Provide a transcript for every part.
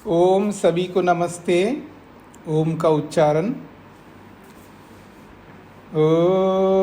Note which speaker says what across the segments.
Speaker 1: ओम सभी को नमस्ते। ओम का उच्चारण ओम।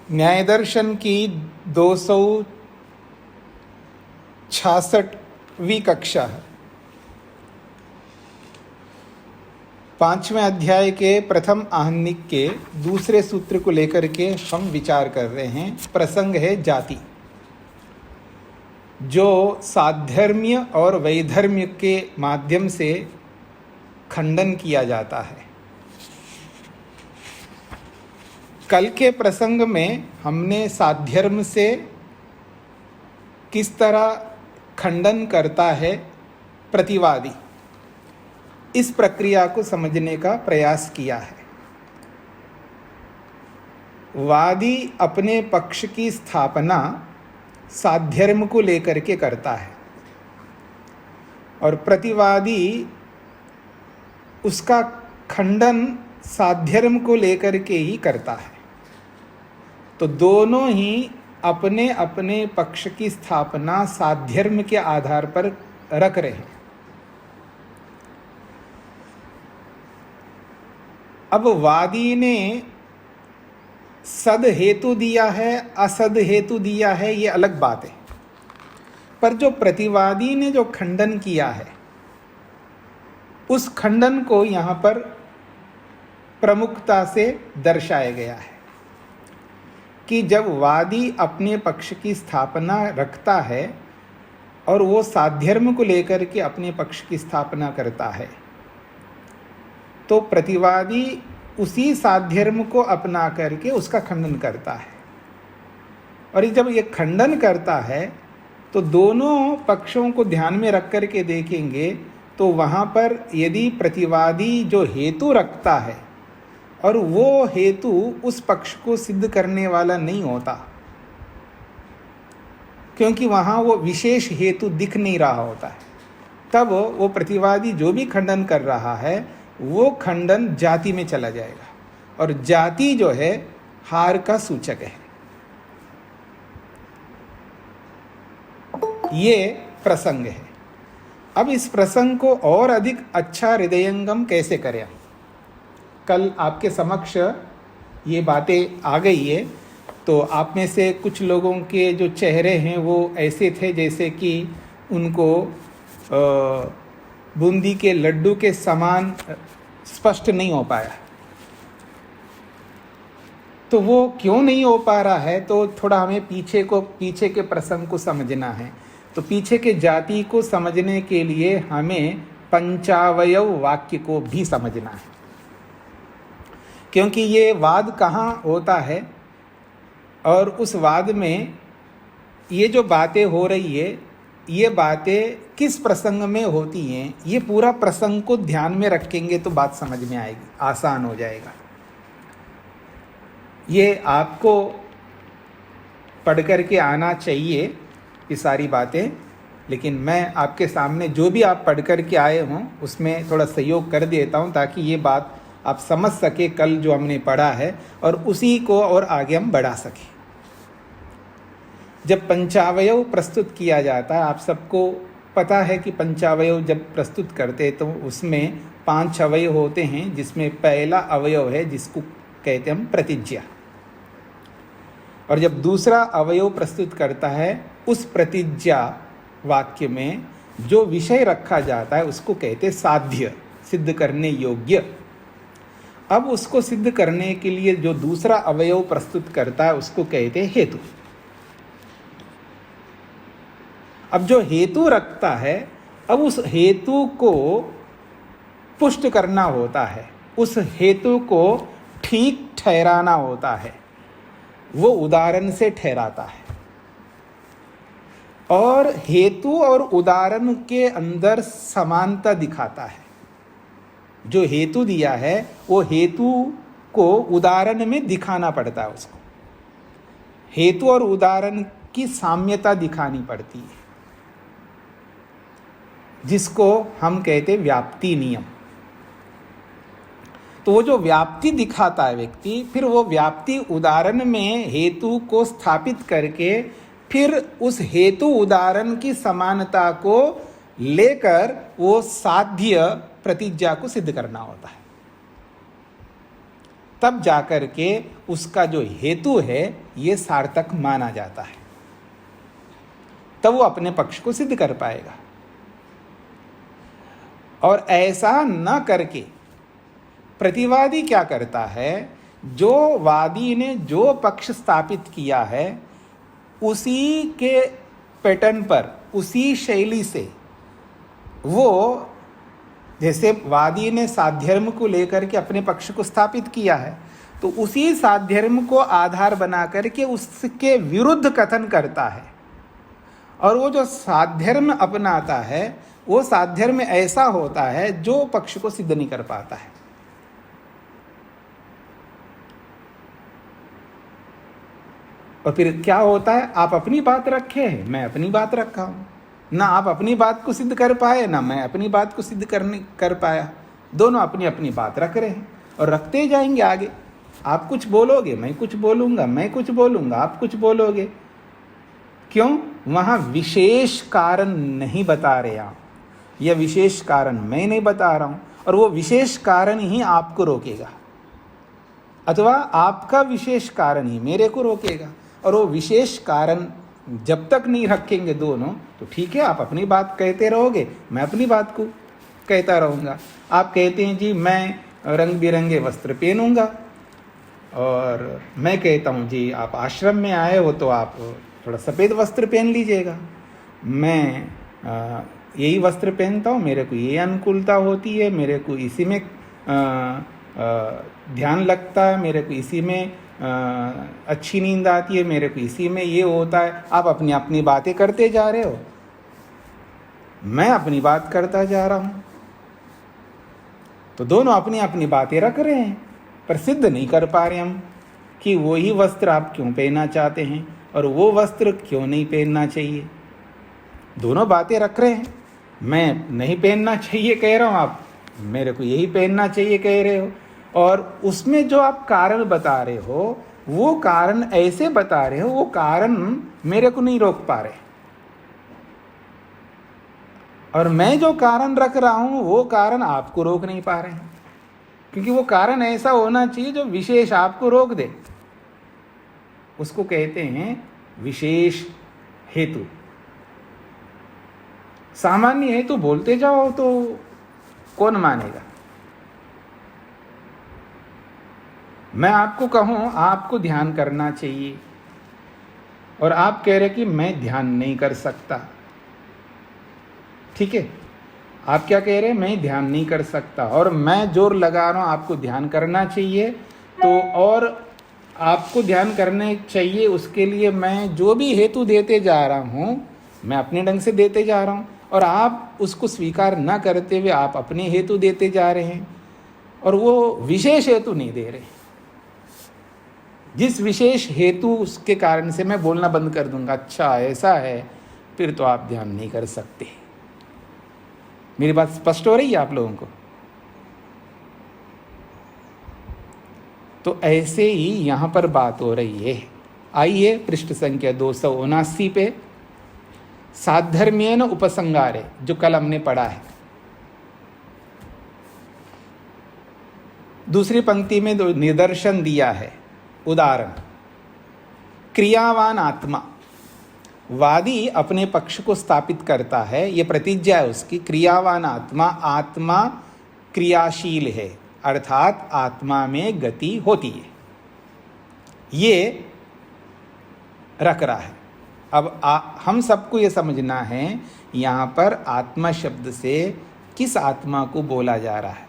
Speaker 1: न्याय दर्शन की 266वीं कक्षा है। 5वें अध्याय के प्रथम आहनिक के दूसरे सूत्र को लेकर के हम विचार कर रहे हैं। प्रसंग है जाति, जो साधर्म्य और वैधर्म्य के माध्यम से खंडन किया जाता है। कल के प्रसंग में हमने साधर्म से किस तरह खंडन करता है प्रतिवादी, इस प्रक्रिया को समझने का प्रयास किया है। वादी अपने पक्ष की स्थापना साधर्म को लेकर के करता है और प्रतिवादी उसका खंडन साधर्म को लेकर के ही करता है। तो दोनों ही अपने अपने पक्ष की स्थापना साधर्म के आधार पर रख रहे हैं। अब वादी ने सद हेतु दिया है, असद हेतु दिया है, ये अलग बात है। पर जो प्रतिवादी ने जो खंडन किया है, उस खंडन को यहाँ पर प्रमुखता से दर्शाया गया है कि जब वादी अपने पक्ष की स्थापना रखता है और वो साधर्म को लेकर के अपने पक्ष की स्थापना करता है, तो प्रतिवादी उसी साधर्म को अपना करके उसका खंडन करता है। और जब ये खंडन करता है तो दोनों पक्षों को ध्यान में रख करके देखेंगे तो वहाँ पर यदि प्रतिवादी जो हेतु रखता है और वो हेतु उस पक्ष को सिद्ध करने वाला नहीं होता, क्योंकि वहाँ वो विशेष हेतु दिख नहीं रहा होता है, तब वो प्रतिवादी जो भी खंडन कर रहा है वो खंडन जाति में चला जाएगा और जाति जो है हार का सूचक है। ये प्रसंग है। अब इस प्रसंग को और अधिक अच्छा हृदयंगम कैसे करें? कल आपके समक्ष ये बातें आ गई है, तो आप में से कुछ लोगों के जो चेहरे हैं वो ऐसे थे जैसे कि उनको बूंदी के लड्डू के समान स्पष्ट नहीं हो पाया। तो वो क्यों नहीं हो पा रहा है, तो थोड़ा हमें पीछे के प्रसंग को समझना है। तो पीछे के जाति को समझने के लिए हमें पंचावयव वाक्य को भी समझना है, क्योंकि ये वाद कहाँ होता है और उस वाद में ये जो बातें हो रही है, ये बातें किस प्रसंग में होती हैं, ये पूरा प्रसंग को ध्यान में रखेंगे तो बात समझ में आएगी, आसान हो जाएगा। ये आपको पढ़ कर के आना चाहिए ये सारी बातें, लेकिन मैं आपके सामने जो भी आप पढ़ कर के आए हों उसमें थोड़ा सहयोग कर देता हूँ ताकि ये बात आप समझ सके कल जो हमने पढ़ा है और उसी को और आगे हम बढ़ा सकें। जब पंचावयव प्रस्तुत किया जाता है, आप सबको पता है कि पंचावयव जब प्रस्तुत करते तो उसमें 5 अवयव होते हैं, जिसमें पहला अवयव है जिसको कहते हम प्रतिज्ञा। और जब दूसरा अवयव प्रस्तुत करता है, उस प्रतिज्ञा वाक्य में जो विषय रखा जाता है उसको कहते साध्य, सिद्ध करने योग्य। अब उसको सिद्ध करने के लिए जो दूसरा अवयव प्रस्तुत करता है उसको कहते हैं हेतु। अब जो हेतु रखता है, अब उस हेतु को पुष्ट करना होता है, उस हेतु को ठीक ठहराना होता है। वो उदाहरण से ठहराता है, और हेतु और उदाहरण के अंदर समानता दिखाता है। जो हेतु दिया है वो हेतु को उदाहरण में दिखाना पड़ता है, उसको हेतु और उदाहरण की साम्यता दिखानी पड़ती है, जिसको हम कहते हैं व्याप्ति नियम। तो वो जो व्याप्ति दिखाता है व्यक्ति, फिर वो व्याप्ति उदाहरण में हेतु को स्थापित करके फिर उस हेतु उदाहरण की समानता को लेकर वो साध्य प्रतिज्ञा को सिद्ध करना होता है। तब जाकर के उसका जो हेतु है ये सार्थक माना जाता है, तब वो अपने पक्ष को सिद्ध कर पाएगा। और ऐसा न करके प्रतिवादी क्या करता है, जो वादी ने जो पक्ष स्थापित किया है उसी के पैटर्न पर, उसी शैली से, वो जैसे वादी ने साध्यर्म को लेकर के अपने पक्ष को स्थापित किया है, तो उसी साध्यर्म को आधार बना करके उसके विरुद्ध कथन करता है। और वो जो साध्यर्म अपनाता है वो साध्यर्म ऐसा होता है जो पक्ष को सिद्ध नहीं कर पाता है। और फिर क्या होता है, आप अपनी बात रखे हैं, मैं अपनी बात रखा हूँ, ना आप अपनी बात को सिद्ध कर पाए ना मैं अपनी बात को सिद्ध कर पाया। दोनों अपनी अपनी बात रख रहे हैं और रखते जाएंगे आगे। आप कुछ बोलोगे, मैं कुछ बोलूँगा, मैं कुछ बोलूँगा, आप कुछ बोलोगे। क्यों? वहाँ विशेष कारण नहीं बता रहे आप, यह विशेष कारण मैं नहीं बता रहा हूँ, और वो विशेष कारण ही आपको रोकेगा, अथवा आपका विशेष कारण ही मेरे को रोकेगा। और वो विशेष कारण जब तक नहीं रखेंगे दोनों, तो ठीक है, आप अपनी बात कहते रहोगे, मैं अपनी बात को कहता रहूँगा। आप कहते हैं जी मैं रंग बिरंगे वस्त्र पहनूंगा, और मैं कहता हूँ जी आप आश्रम में आए हो तो आप थोड़ा सफ़ेद वस्त्र पहन लीजिएगा। मैं यही वस्त्र पहनता हूँ, मेरे को ये अनुकूलता होती है, मेरे को इसी में ध्यान लगता है, मेरे को इसी में अच्छी नींद आती है, मेरे को इसी में ये होता है। आप अपनी अपनी बातें करते जा रहे हो, मैं अपनी बात करता जा रहा हूँ, तो दोनों अपनी अपनी बातें रख रहे हैं, पर सिद्ध नहीं कर पा रहे हम कि वही वस्त्र आप क्यों पहनना चाहते हैं और वो वस्त्र क्यों नहीं पहनना चाहिए। दोनों बातें रख रहे हैं, मैं नहीं पहनना चाहिए कह रहा हूँ, आप मेरे को यही पहनना चाहिए कह रहे हो, और उसमें जो आप कारण बता रहे हो वो कारण ऐसे बता रहे हो, वो कारण मेरे को नहीं रोक पा रहे, और मैं जो कारण रख रहा हूं वो कारण आपको रोक नहीं पा रहे हैं, क्योंकि वो कारण ऐसा होना चाहिए जो विशेष आपको रोक दे। उसको कहते हैं विशेष हेतु। सामान्य हेतु बोलते जाओ तो कौन मानेगा। मैं आपको कहूँ आपको ध्यान करना चाहिए, और आप कह रहे कि मैं ध्यान नहीं कर सकता, ठीक है, आप क्या कह रहे हैं, मैं ध्यान नहीं कर सकता, और मैं जोर लगा रहा हूँ आपको ध्यान करना चाहिए, तो और आपको ध्यान करने चाहिए उसके लिए मैं जो भी हेतु देते जा रहा हूँ मैं अपने ढंग से देते जा रहा हूँ, और आप उसको स्वीकार न करते हुए आप अपने हेतु देते जा रहे हैं, और वो विशेष हेतु नहीं दे रहे। जिस विशेष हेतु उसके कारण से मैं बोलना बंद कर दूंगा, अच्छा ऐसा है, फिर तो आप ध्यान नहीं कर सकते। मेरी बात स्पष्ट हो रही है आप लोगों को? तो ऐसे ही यहाँ पर बात हो रही है। आइए पृष्ठ संख्या 279 पे, साधर्म्येन उपसंगारे, जो कल हमने पढ़ा है। दूसरी पंक्ति में दो निदर्शन दिया है, उदाहरण। क्रियावान आत्मा, वादी अपने पक्ष को स्थापित करता है, ये प्रतिज्ञा है उसकी। क्रियावान आत्मा, आत्मा क्रियाशील है, अर्थात आत्मा में गति होती है, ये रख रहा है। अब हम सबको ये समझना है यहाँ पर आत्मा शब्द से किस आत्मा को बोला जा रहा है,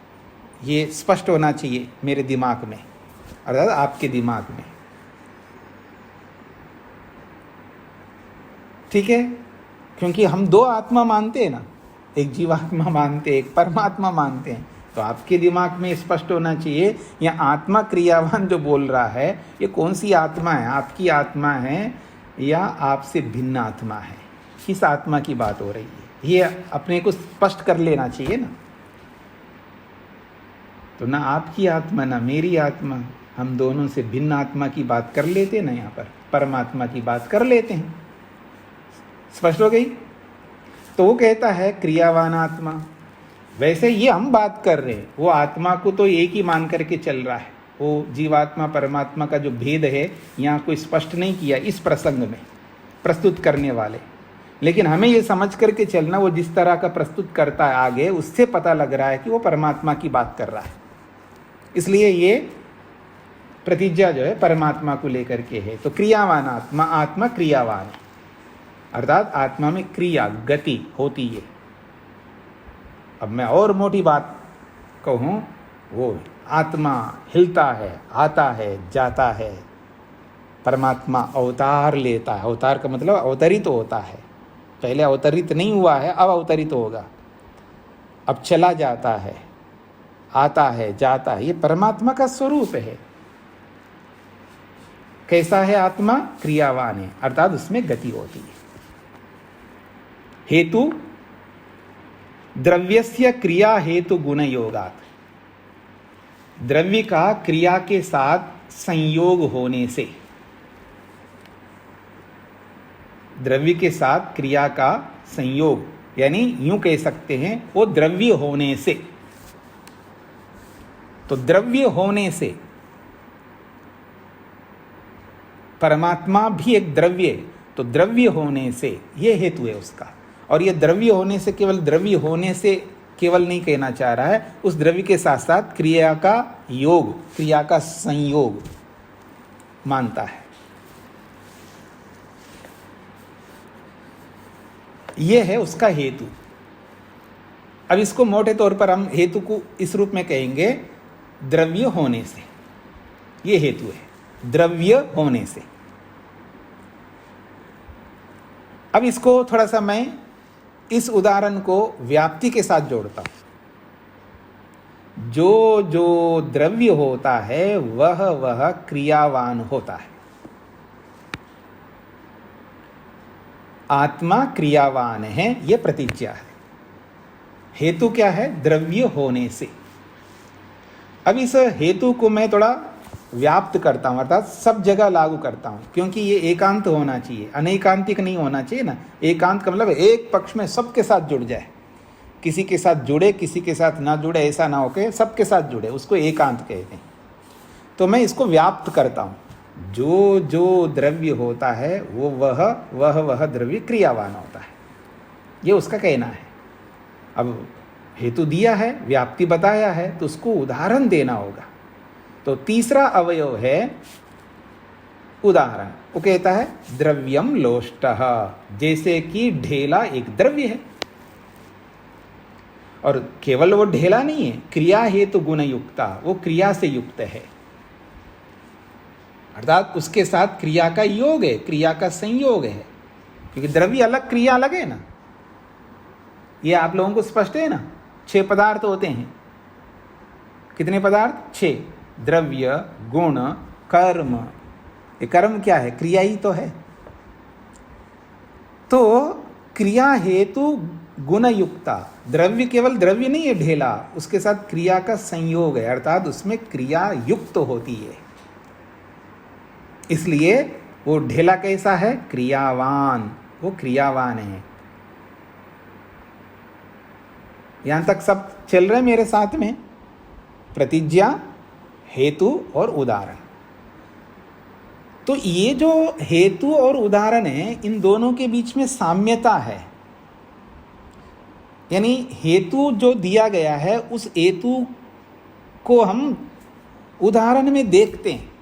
Speaker 1: ये स्पष्ट होना चाहिए मेरे दिमाग में, अर्थात आपके दिमाग में। ठीक है, क्योंकि हम दो आत्मा मानते हैं ना, एक जीवात्मा मानते हैं, एक परमात्मा मानते हैं। तो आपके दिमाग में स्पष्ट होना चाहिए, यह आत्मा क्रियावान जो बोल रहा है, ये कौन सी आत्मा है? आपकी आत्मा है या आपसे भिन्न आत्मा है? किस आत्मा की बात हो रही है, ये अपने को स्पष्ट कर लेना चाहिए ना। तो ना आपकी आत्मा ना मेरी आत्मा, हम दोनों से भिन्न आत्मा की बात कर लेते हैं ना, यहाँ पर परमात्मा की बात कर लेते हैं। स्पष्ट हो गई? तो वो कहता है क्रियावान आत्मा। वैसे ये हम बात कर रहे हैं, वो आत्मा को तो एक ही मान करके चल रहा है। वो जीवात्मा परमात्मा का जो भेद है यहाँ कोई स्पष्ट नहीं किया इस प्रसंग में प्रस्तुत करने वाले। लेकिन हमें ये समझ करके चलना, वो जिस तरह का प्रस्तुत करता है आगे, उससे पता लग रहा है कि वो परमात्मा की बात कर रहा है। इसलिए ये प्रतिज्ञा जो है परमात्मा को लेकर के है। तो क्रियावान आत्मा, आत्मा क्रियावान है, अर्थात आत्मा में क्रिया गति होती है। अब मैं और मोटी बात कहूँ, वो आत्मा हिलता है, आता है, जाता है। परमात्मा अवतार लेता है, अवतार का मतलब अवतरित होता है। पहले अवतरित नहीं हुआ है, अब अवतरित होगा। अब चला जाता है, आता है, जाता है। ये परमात्मा का स्वरूप है। कैसा है आत्मा? क्रियावान है, अर्थात उसमें गति होती है। हेतु द्रव्यस्य क्रिया हेतु गुण योगात्, द्रव्य का क्रिया के साथ संयोग होने से, द्रव्य के साथ क्रिया का संयोग, यानी यूं कह सकते हैं वो द्रव्य होने से। तो द्रव्य होने से, परमात्मा भी एक द्रव्य है, तो द्रव्य होने से ये हेतु है उसका। और ये द्रव्य होने से, केवल द्रव्य होने से केवल नहीं कहना चाह रहा है, उस द्रव्य के साथ साथ क्रिया का योग, क्रिया का संयोग मानता है। यह है उसका हेतु। अब इसको मोटे तौर पर हम हेतु को इस रूप में कहेंगे, द्रव्य होने से। यह हेतु है, द्रव्य होने से। अब इसको थोड़ा सा मैं इस उदाहरण को व्याप्ति के साथ जोड़ता हूं। जो जो द्रव्य होता है वह क्रियावान होता है। आत्मा क्रियावान है, यह प्रतिज्ञा है। हेतु क्या है? द्रव्य होने से। अब इस हेतु को मैं थोड़ा व्याप्त करता हूं, अर्थात सब जगह लागू करता हूं, क्योंकि ये एकांत होना चाहिए, अनेकांतिक नहीं होना चाहिए ना। एकांत का मतलब एक पक्ष में सबके साथ जुड़ जाए, किसी के साथ जुड़े किसी के साथ ना जुड़े, ऐसा ना हो के सबके साथ जुड़े, उसको एकांत कहते हैं। तो मैं इसको व्याप्त करता हूं। जो जो द्रव्य होता है वह द्रव्य क्रियावान होता है, ये उसका कहना है। अब हेतु दिया है, व्याप्ति बताया है, तो उसको उदाहरण देना होगा। तो तीसरा अवयव है उदाहरण। वो कहता है द्रव्यम लोष्टः, जैसे कि ढेला एक द्रव्य है, और केवल वो ढेला नहीं है, क्रिया हेतु गुण युक्ता, वो क्रिया से युक्त है, अर्थात उसके साथ क्रिया का योग है, क्रिया का संयोग है। क्योंकि द्रव्य अलग, क्रिया अलग है ना। ये आप लोगों को स्पष्ट है ना। 6 पदार्थ होते हैं। कितने पदार्थ? 6। द्रव्य, गुण, कर्म। ये कर्म क्या है? क्रिया ही तो है। तो क्रिया हेतु गुण युक्ता, द्रव्य केवल द्रव्य नहीं है ढेला, उसके साथ क्रिया का संयोग है, अर्थात उसमें क्रिया युक्त होती है। इसलिए वो ढेला कैसा है? क्रियावान, वो क्रियावान है। यहां तक सब चल रहे मेरे साथ में? प्रतिज्ञा, हेतु और उदाहरण। तो ये जो हेतु और उदाहरण है, इन दोनों के बीच में साम्यता है। यानी हेतु जो दिया गया है, उस हेतु को हम उदाहरण में देखते हैं।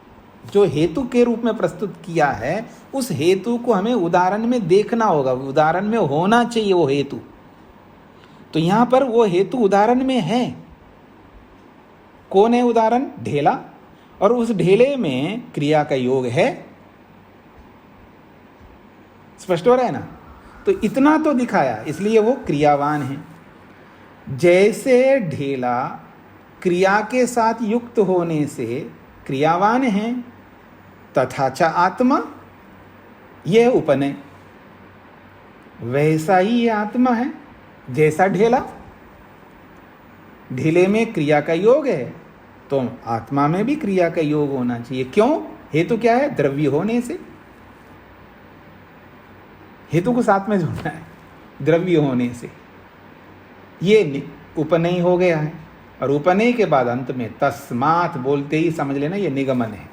Speaker 1: जो हेतु के रूप में प्रस्तुत किया है, उस हेतु को हमें उदाहरण में देखना होगा, उदाहरण में होना चाहिए वो हेतु। तो यहां पर वो हेतु उदाहरण में है। कौन है उदाहरण? ढेला। और उस ढेले में क्रिया का योग है। स्पष्ट हो रहा है ना? तो इतना तो दिखाया, इसलिए वो क्रियावान है। जैसे ढेला क्रिया के साथ युक्त होने से क्रियावान है, तथा च आत्मा, यह उपनय, वैसा ही ये आत्मा है। जैसा ढेला, ढीले में क्रिया का योग है, तो आत्मा में भी क्रिया का योग होना चाहिए। क्यों? हेतु क्या है? द्रव्य होने से। हेतु को साथ में जोड़ना है, द्रव्य होने से। ये उपनय हो गया है। और उपनय के बाद अंत में तस्मात् बोलते ही समझ लेना ये निगमन है,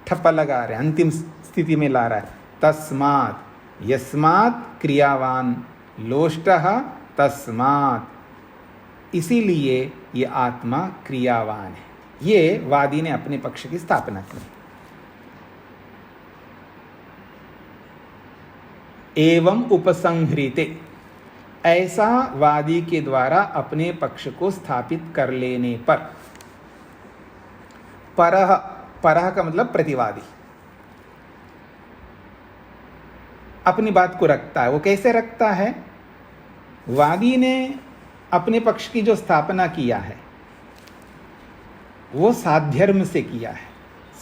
Speaker 1: ठप्पा लगा रहे, अंतिम स्थिति में ला रहा है। तस्मात्, यस्मात् क्रियावान लोष्टः तस्मात्, इसीलिए ये आत्मा क्रियावान है। ये वादी ने अपने पक्ष की स्थापना की। एवं उपसंहृते, ऐसा वादी के द्वारा अपने पक्ष को स्थापित कर लेने पर, परह, परह का मतलब प्रतिवादी अपनी बात को रखता है। वो कैसे रखता है? वादी ने अपने पक्ष की जो स्थापना किया है वो साध्यर्म से किया है,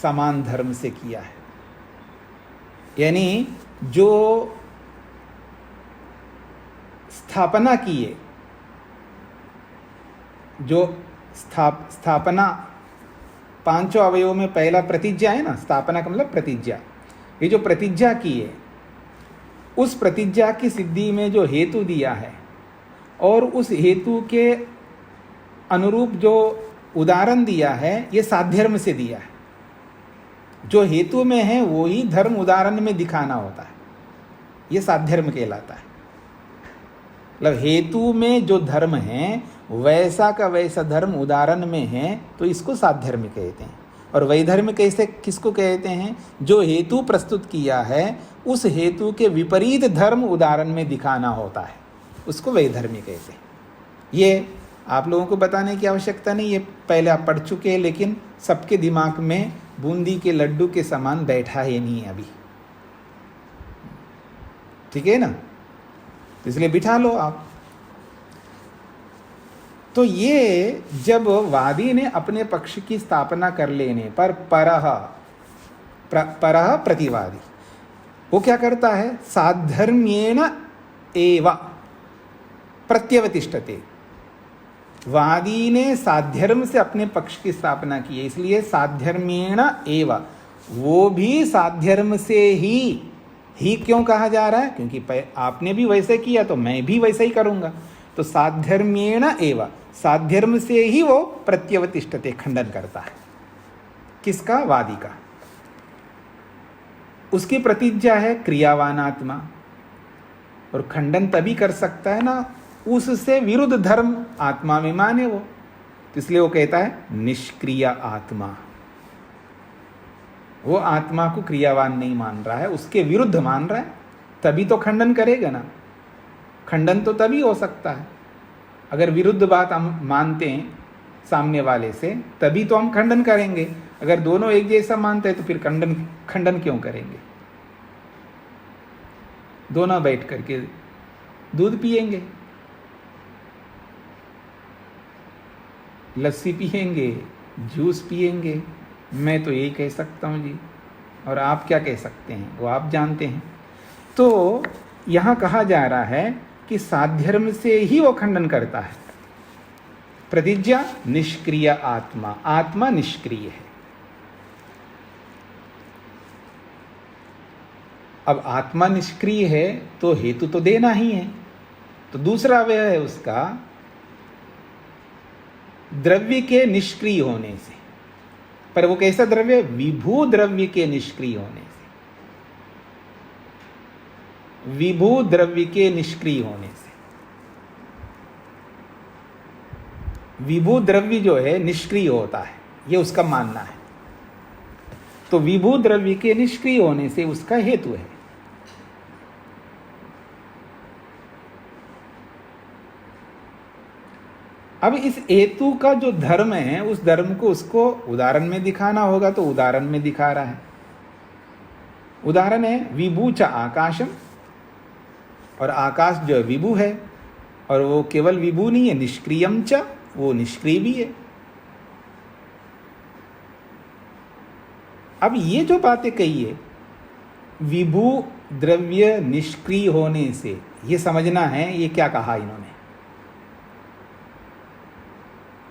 Speaker 1: समान धर्म से किया है। यानी जो स्थापना की है, जो स्थापना पांचों अवयवों में पहला प्रतिज्ञा है ना, स्थापना का मतलब प्रतिज्ञा। ये जो प्रतिज्ञा की है, उस प्रतिज्ञा की सिद्धि में जो हेतु दिया है और उस हेतु के अनुरूप जो उदाहरण दिया है, ये साध्यर्म से दिया है। जो हेतु में है वो ही धर्म उदाहरण में दिखाना होता है, ये साध्यर्म कहलाता है। मतलब हेतु में जो धर्म है वैसा का वैसा धर्म उदाहरण में है, तो इसको साध्यर्म कहते हैं। और वैधर्म कैसे किसको कहते हैं? जो हेतु प्रस्तुत किया है उस हेतु के विपरीत धर्म उदाहरण में दिखाना होता है, उसको वैधर्मी कहते हैं। ये आप लोगों को बताने की आवश्यकता नहीं, ये पहले आप पढ़ चुके हैं, लेकिन सबके दिमाग में बूंदी के लड्डू के समान बैठा है नहीं अभी, ठीक है ना? इसलिए बिठा लो आप। तो ये जब वादी ने अपने पक्ष की स्थापना कर लेने पर परह प्रतिवादी वो क्या करता है? साधर्म्येन एव प्रत्यवतिष्ठते। वादी ने साध्यर्म से अपने पक्ष की स्थापना की है, इसलिए साध्यर्म्येन एव, वो भी साध्यर्म से ही क्यों कहा जा रहा है? क्योंकि आपने भी वैसे किया तो मैं भी वैसे ही करूंगा। तो साध्यर्म्येन एव, साध्यर्म से ही वो प्रत्यवतिष्ठते, खंडन करता है। किसका? वादी का। उसकी प्रतिज्ञा है क्रियावान आत्मा, और खंडन तभी कर सकता है ना उससे विरुद्ध धर्म आत्मा में माने वो, तो इसलिए वो कहता है निष्क्रिय आत्मा। वो आत्मा को क्रियावान नहीं मान रहा है, उसके विरुद्ध मान रहा है, तभी तो खंडन करेगा ना। खंडन तो तभी हो सकता है अगर विरुद्ध बात हम मानते हैं सामने वाले से, तभी तो हम खंडन करेंगे। अगर दोनों एक जैसा मानते हैं तो फिर खंडन क्यों करेंगे? दोनों बैठ करके दूध पिएंगे, लस्सी पिएंगे, जूस पिएंगे। मैं तो यही कह सकता हूँ जी, और आप क्या कह सकते हैं वो आप जानते हैं। तो यहाँ कहा जा रहा है कि साध्यर्म से ही वो खंडन करता है। प्रतिज्ञा निष्क्रिय आत्मा, आत्मा निष्क्रिय है। अब आत्मा निष्क्रिय है तो हेतु तो देना ही है। तो दूसरा अवयव है उसका द्रव्य के निष्क्रिय होने से। पर वो कैसा द्रव्य? विभू द्रव्य के निष्क्रिय होने से। विभू द्रव्य के निष्क्रिय होने से। विभू द्रव्य जो है निष्क्रिय होता है, ये उसका मानना है। तो विभू द्रव्य के निष्क्रिय होने से उसका हेतु है। अब इस हेतु का जो धर्म है उस धर्म को उसको उदाहरण में दिखाना होगा, तो उदाहरण में दिखा रहा है। उदाहरण है विभु च आकाशम, और आकाश जो विभु है, और वो केवल विभु नहीं है, निष्क्रियम च, वो निष्क्रिय भी है। अब ये जो बातें कही है विभु द्रव्य निष्क्रिय होने से, ये समझना है ये क्या कहा इन्होंने,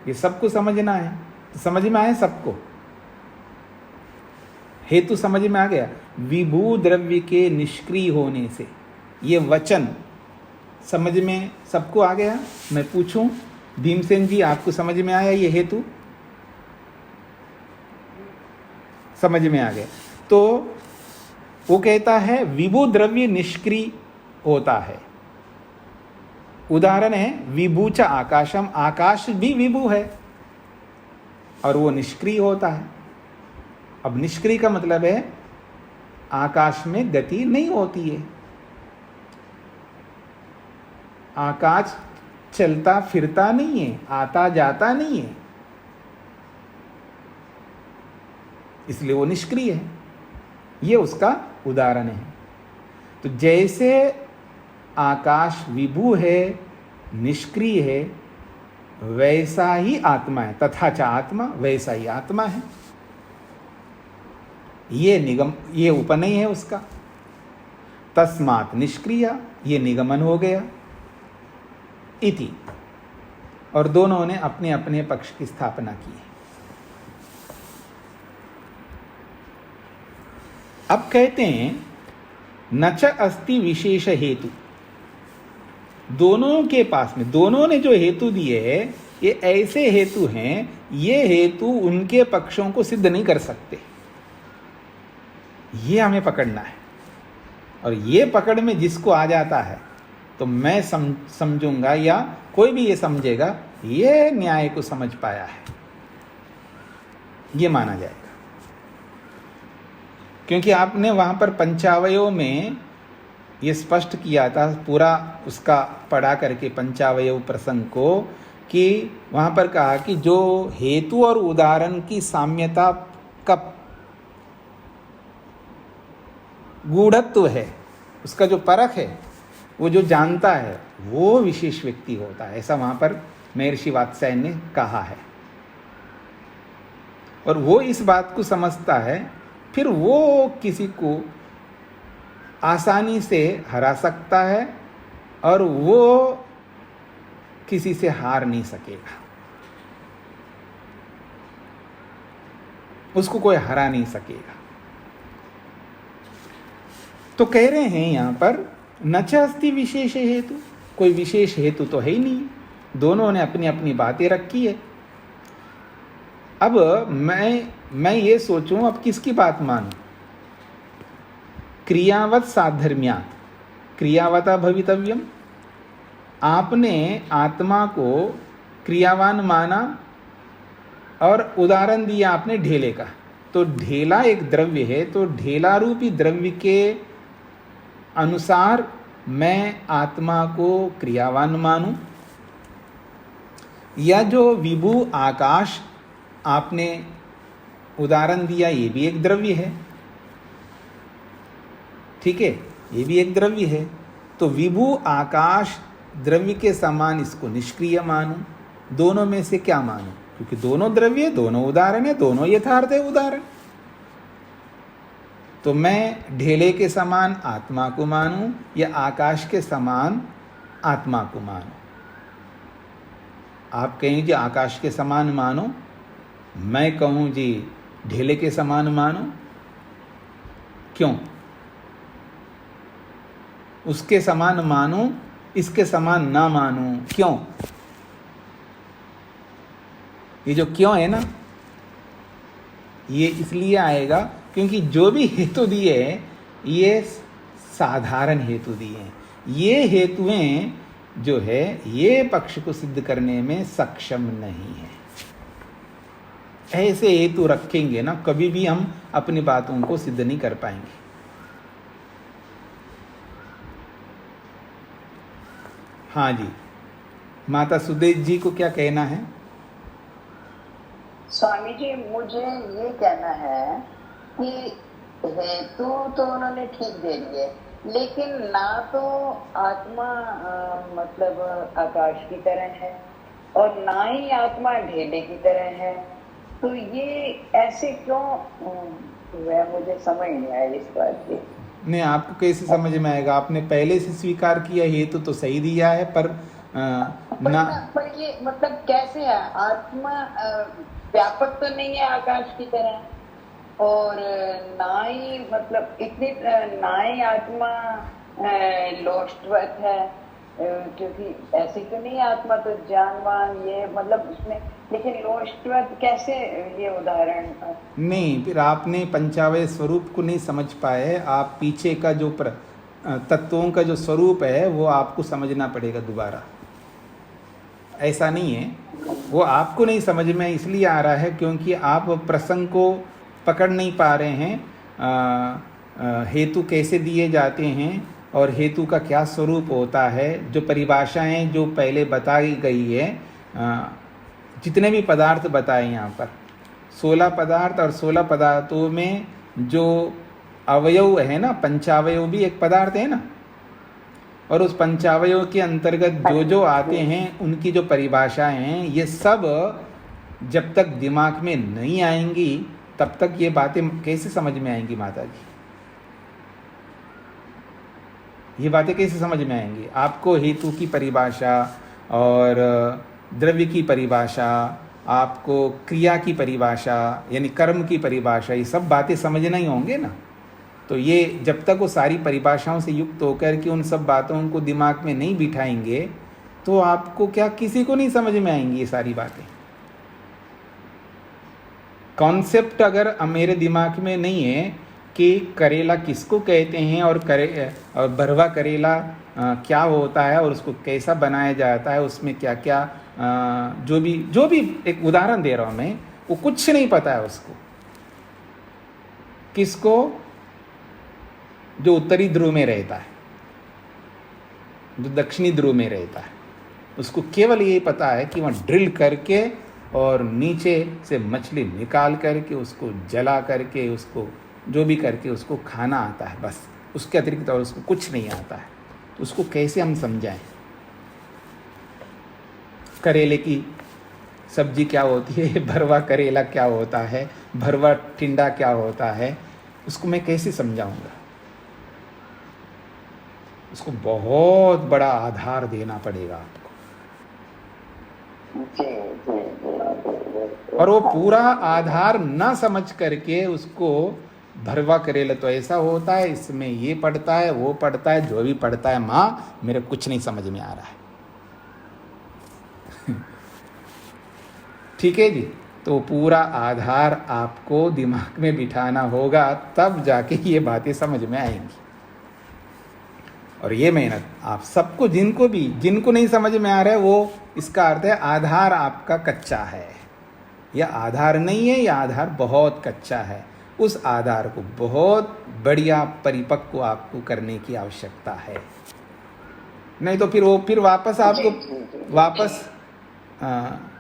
Speaker 1: ये सबको समझना है। तो समझ में आया सबको, हेतु समझ में आ गया। विभू द्रव्य के निष्क्रिय होने से, ये वचन समझ में सबको आ गया। मैं पूछूं भीमसेन जी, आपको समझ में आया ये हेतु? समझ में आ गया। तो वो कहता है विभू द्रव्य निष्क्रिय होता है। उदाहरण है विभू च आकाशम, आकाश भी विभू है और वो निष्क्रिय होता है। अब निष्क्रिय का मतलब है आकाश में गति नहीं होती है, आकाश चलता फिरता नहीं है, आता जाता नहीं है, इसलिए वो निष्क्रिय है। ये उसका उदाहरण है। तो जैसे आकाश विभू है, निष्क्रिय है, वैसा ही आत्मा है। तथा च आत्मा, वैसा ही आत्मा है। ये निगम, ये उपनय है उसका। तस्मात् निष्क्रिय, ये निगमन हो गया इति। और दोनों ने अपने अपने पक्ष की स्थापना की है। अब कहते हैं न च अस्ति विशेष हेतु। दोनों के पास में, दोनों ने जो हेतु दिए हैं ये ऐसे हेतु हैं, ये हेतु उनके पक्षों को सिद्ध नहीं कर सकते। ये हमें पकड़ना है। और ये पकड़ में जिसको आ जाता है तो मैं समझूंगा या कोई भी ये समझेगा ये न्याय को समझ पाया है, ये माना जाएगा। क्योंकि आपने वहां पर पंचावयों में ये स्पष्ट किया था, पूरा उसका पढ़ा करके पंचावयव प्रसंग को, कि वहां पर कहा कि जो हेतु और उदाहरण की साम्यता का गूढ़त्व है, उसका जो परख है, वो जो जानता है वो विशेष व्यक्ति होता है। ऐसा वहां पर महर्षि वात्स्यायन ने कहा है। और वो इस बात को समझता है, फिर वो किसी को आसानी से हरा सकता है और वो किसी से हार नहीं सकेगा, उसको कोई हरा नहीं सकेगा। तो कह रहे हैं यहां पर न च अस्ति विशेष हेतु, कोई विशेष हेतु तो है ही नहीं, दोनों ने अपनी अपनी बातें रखी है। अब मैं ये सोचूं, अब किसकी बात मानूं? क्रियावत साधर्म्यात् क्रियावता भवितव्यम। आपने आत्मा को क्रियावान माना और उदाहरण दिया आपने ढेले का। तो ढेला एक द्रव्य है, तो ढेला रूपी द्रव्य के अनुसार मैं आत्मा को क्रियावान मानूं, या जो विभु आकाश आपने उदाहरण दिया ये भी एक द्रव्य है, ठीक है, ये भी एक द्रव्य है। तो विभु आकाश द्रव्य के समान इसको निष्क्रिय मानूं, दोनों में से क्या मानूं? क्योंकि दोनों द्रव्य, दोनों उदाहरण है, दोनों यथार्थ है उदाहरण। तो मैं ढेले के समान आत्मा को मानूं या आकाश के समान आत्मा को मानूं? आप कहें जी आकाश के समान मानो, मैं कहूं जी ढेले के समान मानो। क्यों? उसके समान मानो, इसके समान ना मानो, क्यों? ये जो क्यों है ना, ये इसलिए आएगा क्योंकि जो भी हेतु दिए हैं ये साधारण हेतु दिए हैं। ये हेतुएं जो है ये पक्ष को सिद्ध करने में सक्षम नहीं है। ऐसे हेतु रखेंगे ना, कभी भी हम अपनी बातों को सिद्ध नहीं कर पाएंगे। हाँ जी, माता सुदेश जी को क्या कहना है?
Speaker 2: स्वामी जी, मुझे ये कहना है कि हेतु तो उन्होंने ठीक दे दिए, लेकिन ना तो आत्मा मतलब आकाश की तरह है और ना ही आत्मा ढेले की तरह है। तो ये ऐसे क्यों हुआ, मुझे समझ नहीं आया इस बात की।
Speaker 1: नहीं, आपको कैसे समझ में आएगा? आपने पहले से स्वीकार किया, हेतु तो सही दिया है, पर ना।
Speaker 2: पर ये मतलब कैसे है? आत्मा व्यापक तो नहीं है आकाश की तरह, और ना ही मतलब इतनी ना ही आत्मा लोष्टवत है, क्योंकि ऐसी तो नहीं आत्मा तो जानवान ये मतलब उसमें, लेकिन लोष्टवत कैसे? ये उदाहरण
Speaker 1: नहीं, फिर आपने पंचावय स्वरूप को नहीं समझ पाए। आप पीछे का जो तत्वों का जो स्वरूप है वो आपको समझना पड़ेगा दोबारा। ऐसा नहीं है, वो आपको नहीं समझ में इसलिए आ रहा है क्योंकि आप प्रसंग को पकड़ नहीं पा रहे हैं। हेतु कैसे दिए जाते हैं और हेतु का क्या स्वरूप होता है, जो परिभाषाएं जो पहले बताई गई है। जितने भी पदार्थ बताए यहाँ पर 16 पदार्थ, और 16 पदार्थों में जो अवयव है ना, पंचावयव भी एक पदार्थ है ना, और उस पंचावयों के अंतर्गत जो जो आते हैं उनकी जो परिभाषाएं हैं, ये सब जब तक दिमाग में नहीं आएंगी तब तक ये बातें कैसे समझ में आएंगी माता जी? ये बातें कैसे समझ में आएंगी? आपको हेतु की परिभाषा और द्रव्य की परिभाषा, आपको क्रिया की परिभाषा यानी कर्म की परिभाषा, ये सब बातें समझना ही होंगे ना। तो ये जब तक वो सारी परिभाषाओं से युक्त होकर के उन सब बातों को दिमाग में नहीं बिठाएंगे तो आपको क्या, किसी को नहीं समझ में आएंगी ये सारी बातें। कॉन्सेप्ट अगर मेरे दिमाग में नहीं है कि करेला किसको कहते हैं और भरवा करेला क्या होता है और उसको कैसा बनाया जाता है, उसमें क्या क्या जो भी एक उदाहरण दे रहा हूँ मैं, वो कुछ नहीं पता है उसको। किसको? जो उत्तरी ध्रुव में रहता है, जो दक्षिणी ध्रुव में रहता है, उसको केवल ये पता है कि वहाँ ड्रिल करके और नीचे से मछली निकाल करके उसको जला करके उसको जो भी करके उसको खाना आता है, बस। उसके अतिरिक्त और उसको कुछ नहीं आता है। तो उसको कैसे हम समझाएं? करेले की सब्जी क्या होती है, भरवा करेला क्या होता है, भरवा टिंडा क्या होता है, उसको मैं कैसे समझाऊंगा? उसको बहुत बड़ा आधार देना पड़ेगा आपको, और वो पूरा आधार ना समझ करके उसको भरवा करेला तो ऐसा होता है, इसमें ये पड़ता है वो पड़ता है, जो भी पड़ता है, माँ मेरे कुछ नहीं समझ में आ रहा है। ठीक है जी। तो पूरा आधार आपको दिमाग में बिठाना होगा, तब जाके ये बातें समझ में आएंगी। और ये मेहनत आप सबको, जिनको नहीं समझ में आ रहा है, वो इसका अर्थ है आधार आपका कच्चा है, या आधार नहीं है, या आधार बहुत कच्चा है। उस आधार को बहुत बढ़िया परिपक्व आपको करने की आवश्यकता है। नहीं तो फिर वापस आपको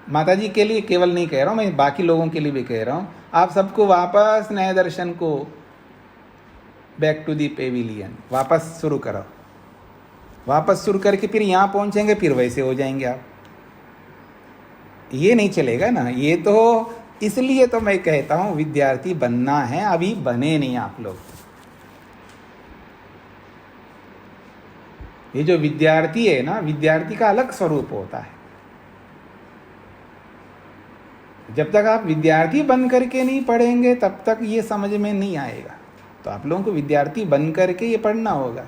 Speaker 1: माता जी के लिए केवल नहीं कह रहा हूँ मैं, बाकी लोगों के लिए भी कह रहा हूँ, आप सबको वापस नए दर्शन को बैक टू दी पेविलियन वापस शुरू करो। वापस शुरू करके फिर यहाँ पहुँचेंगे, फिर वैसे हो जाएंगे आप। ये नहीं चलेगा ना। ये तो इसलिए तो मैं कहता हूँ विद्यार्थी बनना है, अभी बने नहीं आप लोग। ये जो विद्यार्थी है ना, विद्यार्थी का अलग स्वरूप होता है। जब तक आप विद्यार्थी बन करके नहीं पढ़ेंगे तब तक ये समझ में नहीं आएगा। तो आप लोगों को विद्यार्थी बन करके ये पढ़ना होगा।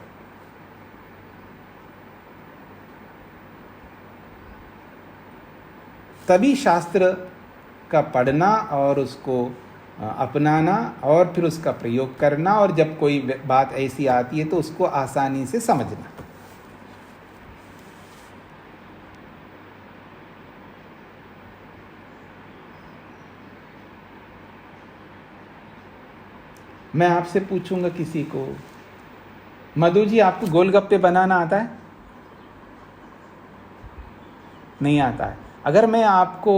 Speaker 1: तभी शास्त्र का पढ़ना और उसको अपनाना और फिर उसका प्रयोग करना, और जब कोई बात ऐसी आती है तो उसको आसानी से समझना। मैं आपसे पूछूंगा किसी को, मधु जी आपको गोलगप्पे बनाना आता है? नहीं आता है। अगर मैं आपको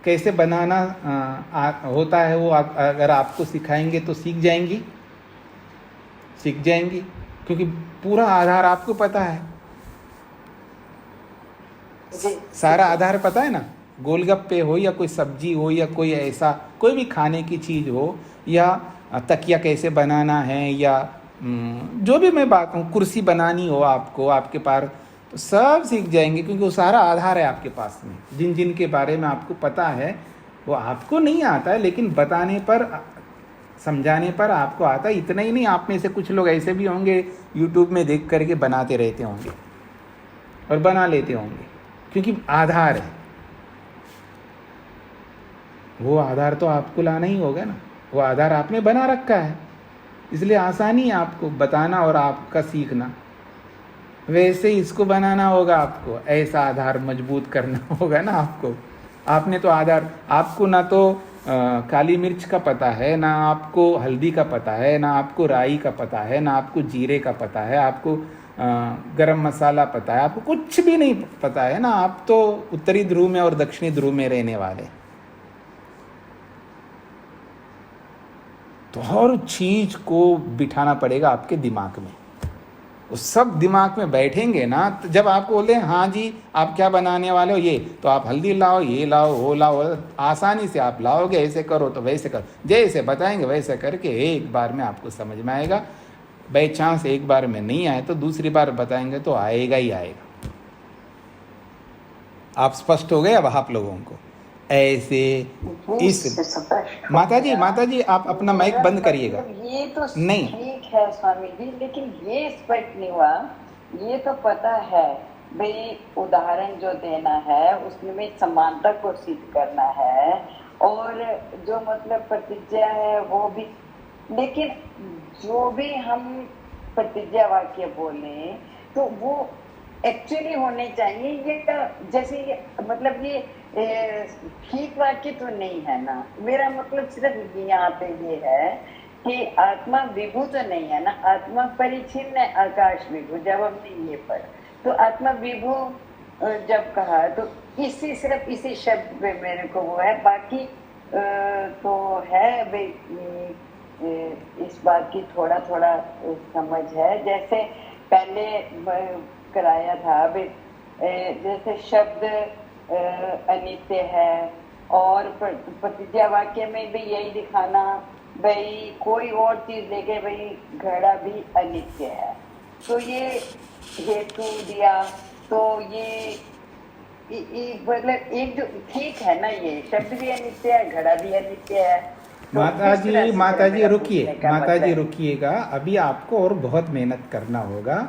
Speaker 1: कैसे बनाना होता है वो अगर आपको सिखाएंगे तो सीख जाएंगी? सीख जाएंगी, क्योंकि पूरा आधार आपको पता है, सारा आधार पता है ना। गोलगप्पे हो या कोई सब्जी हो या कोई ऐसा कोई भी खाने की चीज़ हो, या तकिया कैसे बनाना है, या जो भी मैं बात हूँ, कुर्सी बनानी हो आपको, आपके पास, तो सब सीख जाएंगे, क्योंकि वो सारा आधार है आपके पास में। जिन जिन के बारे में आपको पता है वो आपको नहीं आता है, लेकिन बताने पर, समझाने पर आपको आता है। इतना ही नहीं, आप में से कुछ लोग ऐसे भी होंगे यूट्यूब में देख करके बनाते रहते होंगे और बना लेते होंगे, क्योंकि आधार है। वो आधार तो आपको लाना ही होगा ना, वो आधार आपने बना रखा है, इसलिए आसानी है आपको बताना और आपका सीखना। वैसे इसको बनाना होगा आपको, ऐसा आधार मजबूत करना होगा ना आपको। आपने तो आधार, आपको ना तो काली मिर्च का पता है, ना आपको हल्दी का पता है, ना आपको राई का पता है, ना आपको जीरे का पता है, आपको गरम मसाला पता है, आपको कुछ भी नहीं पता है ना। आप तो उत्तरी ध्रुव में और दक्षिणी ध्रुव में रहने वाले। तो हर चीज को बिठाना पड़ेगा आपके दिमाग में। वो सब दिमाग में बैठेंगे ना, तो जब आपको बोलते हैं हाँ जी आप क्या बनाने वाले हो, ये तो आप हल्दी लाओ, ये लाओ, वो लाओ, आसानी से आप लाओगे। ऐसे करो तो वैसे करो, जैसे बताएंगे वैसे करके एक बार में आपको समझ में आएगा। बाई चांस एक बार में नहीं आए तो दूसरी बार बताएंगे तो आएगा ही आएगा। आप स्पष्ट हो गए अब आप लोगों को? ऐसे इस माता जी आप अपना माइक बंद करिएगा।
Speaker 2: ये तो
Speaker 1: नहीं
Speaker 2: ठीक है स्वामी जी, लेकिन ये स्पष्ट नहीं हुआ। ये तो पता है भाई, उदाहरण जो देना है उसमें समानता को सिद्ध करना है, और जो मतलब प्रतिज्ञा है वो भी। लेकिन जो भी हम प्रतिज्ञा वाक्य बोले तो वो एक्चुअली होने चाहिए। ये जैसे ये मतलब ये ठीक वाक्य तो नहीं है ना। मेरा मतलब सिर्फ यहाँ पे ये है कि आत्मा विभू तो नहीं है ना, आत्मा परिचिन्न है, आकाश विभू। जब हमने ये पढ़ा तो आत्मा विभू जब कहा तो इसी सिर्फ इसी शब्द पे मेरे को वो है। बाकी तो है भाई, इस बात की थोड़ा थोड़ा समझ है। जैसे पहले कराया था भाई, जैसे शब्द अनित्य है, और प्रतिज्ञा वाक्य में भी यही दिखाना भाई, कोई और चीज लेके भाई घड़ा भी अनित्य है। तो ये हेतु दिया, तो ये मतलब एक जो ठीक है ना, ये शब्द भी अनित्य है, घड़ा भी अनित्य है। तो
Speaker 1: माता जी रुकिए, माता जी रुकिएगा, अभी आपको और बहुत मेहनत करना होगा।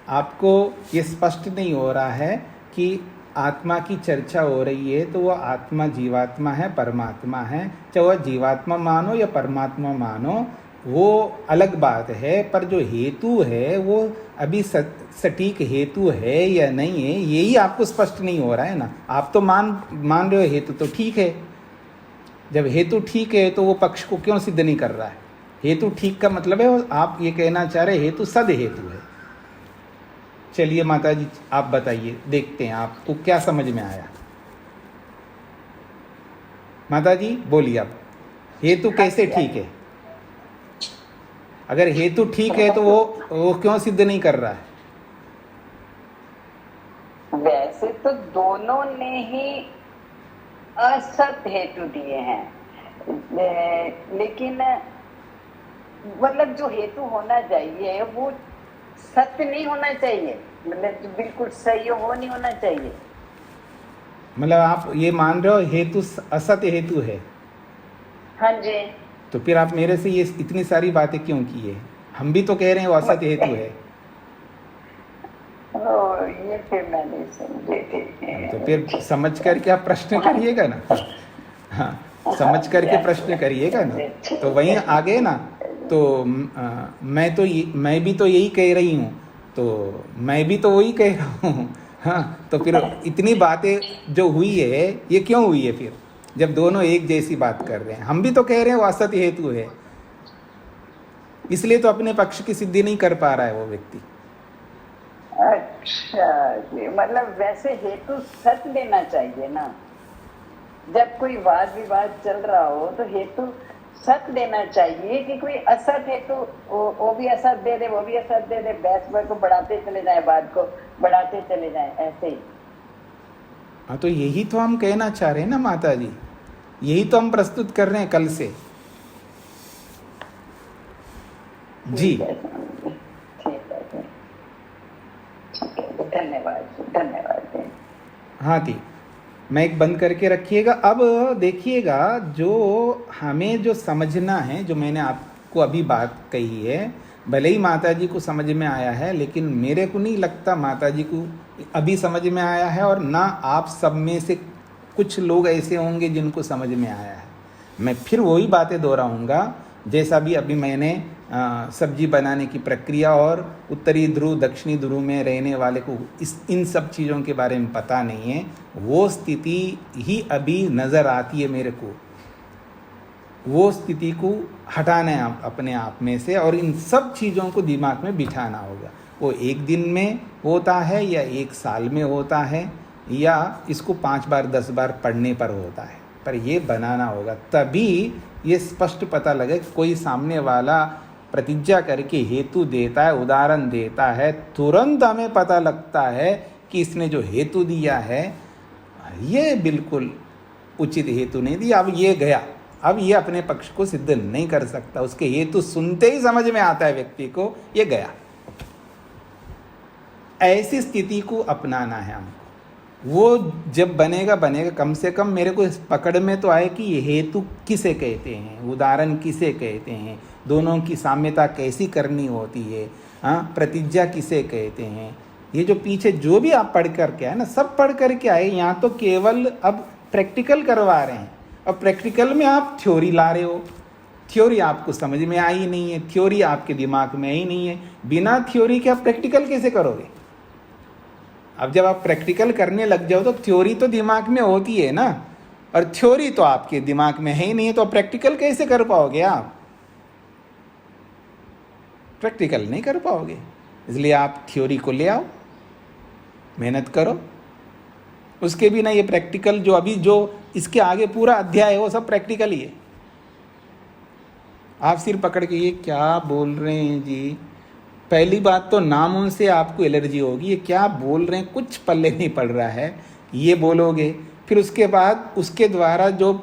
Speaker 1: आपको ये स्पष्ट नहीं हो रहा है कि आत्मा की चर्चा हो रही है तो वो आत्मा जीवात्मा है, परमात्मा है। चाहे वह जीवात्मा मानो या परमात्मा मानो, वो अलग बात है, पर जो हेतु है वो अभी सटीक हेतु है या नहीं है, यही आपको स्पष्ट नहीं हो रहा है ना। आप तो मान रहे हो हेतु तो ठीक है। जब हेतु ठीक है तो वो पक्ष को क्यों सिद्ध नहीं कर रहा है? हेतु ठीक का मतलब है आप ये कहना चाह रहे हेतु सद हेतु है। चलिए माता जी आप बताइए, देखते हैं आपको क्या समझ में आया। माता जी बोलिए आप, हेतु कैसे ठीक है? अगर हेतु ठीक है तो वो क्यों सिद्ध नहीं कर रहा है?
Speaker 2: वैसे तो दोनों ने ही असत हेतु दिए हैं, लेकिन मतलब जो हेतु होना चाहिए वो सत्य नहीं होना चाहिए, मतलब जो बिल्कुल सही हो नहीं होना चाहिए।
Speaker 1: मतलब आप ये मान रहे हो हेतु असत्य हेतु है?
Speaker 2: हाँ जी।
Speaker 1: तो फिर आप मेरे से ये इतनी सारी बातें क्यों की है? हम भी तो कह रहे हैं वो असत्य हेतु है।
Speaker 2: ये फिर मैं नहीं समझी थी।
Speaker 1: तो फिर समझ करके आप प्रश्न करिएगा ना। हाँ समझ करके प्रश्न करिएगा ना, तो वहीं आ गए ना। तो मैं भी तो यही कह रही हूँ, तो मैं भी तो वही कह रहा हूँ। हाँ तो फिर इतनी बातें जो हुई है ये क्यों हुई है फिर, जब दोनों एक जैसी बात कर रहे हैं? हम भी तो कह रहे हैं वो असत्य हेतु है, इसलिए तो अपने पक्ष की सिद्धि नहीं कर पा रहा है वो व्यक्ति।
Speaker 2: अच्छा जी, मतलब वैसे हेतु सच देना चाहिए ना। जब कोई वाद विवाद चल रहा हो तो हेतु सत देना चाहिए कि कोई असत है तो वो भी असत दे दे, वो भी असत दे दे, बहस को बढ़ाते चले जाए, बात को बढ़ाते चले जाए, ऐसे ही।
Speaker 1: हाँ, तो यही तो हम कहना चाह रहे हैं ना माता जी, यही तो हम प्रस्तुत कर रहे हैं कल से। जी,
Speaker 2: ठीक है स्वामी जी, ठीक है, धन्यवाद धन्यवाद।
Speaker 1: हाँ जी, माइक बंद करके रखिएगा। अब देखिएगा, जो हमें जो समझना है, जो मैंने आपको अभी बात कही है, भले ही माता जी को समझ में आया है, लेकिन मेरे को नहीं लगता माता जी को अभी समझ में आया है, और ना आप सब में से कुछ लोग ऐसे होंगे जिनको समझ में आया है। मैं फिर वही बातें दोहराऊंगा, जैसा भी अभी मैंने सब्जी बनाने की प्रक्रिया, और उत्तरी ध्रुव दक्षिणी ध्रुव में रहने वाले को इन सब चीज़ों के बारे में पता नहीं है, वो स्थिति ही अभी नज़र आती है मेरे को। वो स्थिति को हटाना है अपने आप में से, और इन सब चीज़ों को दिमाग में बिठाना होगा। वो एक दिन में होता है या एक साल में होता है, या इसको 5 बार 10 बार पढ़ने पर होता है, पर ये बनाना होगा। तभी ये स्पष्ट पता लगे। कोई सामने वाला प्रतिज्ञा करके हेतु देता है, उदाहरण देता है, तुरंत हमें पता लगता है कि इसने जो हेतु दिया है ये बिल्कुल उचित हेतु नहीं दिया। अब ये गया, अब ये अपने पक्ष को सिद्ध नहीं कर सकता। उसके हेतु सुनते ही समझ में आता है व्यक्ति को, ये गया। ऐसी स्थिति को अपनाना है हमको। वो जब बनेगा बनेगा, कम से कम मेरे को इस पकड़ में तो आए कि ये हेतु किसे कहते हैं, उदाहरण किसे कहते हैं, दोनों की साम्यता कैसी करनी होती है, हाँ, प्रतिज्ञा किसे कहते हैं। ये जो पीछे जो भी आप पढ़ करके आए ना, सब पढ़ करके आए। यहाँ तो केवल अब प्रैक्टिकल करवा रहे हैं। अब प्रैक्टिकल में आप थ्योरी ला रहे हो, थ्योरी आपको समझ में आई नहीं है, थ्योरी आपके दिमाग में ही नहीं है। बिना थ्योरी के आप प्रैक्टिकल कैसे करोगे? अब जब आप प्रैक्टिकल करने लग जाओ तो थ्योरी तो दिमाग में होती है ना, और थ्योरी तो आपके दिमाग में है ही नहीं है, तो प्रैक्टिकल कैसे कर पाओगे? आप प्रैक्टिकल नहीं कर पाओगे। इसलिए आप थ्योरी को ले आओ, मेहनत करो। उसके बिना ये प्रैक्टिकल जो अभी जो इसके आगे पूरा अध्याय है वो सब प्रैक्टिकल ही है। आप सिर पकड़ के ये क्या बोल रहे हैं जी, पहली बात तो नामों से आपको एलर्जी होगी। ये क्या बोल रहे हैं, कुछ पल्ले नहीं पड़ रहा है, ये बोलोगे। फिर उसके बाद उसके द्वारा जो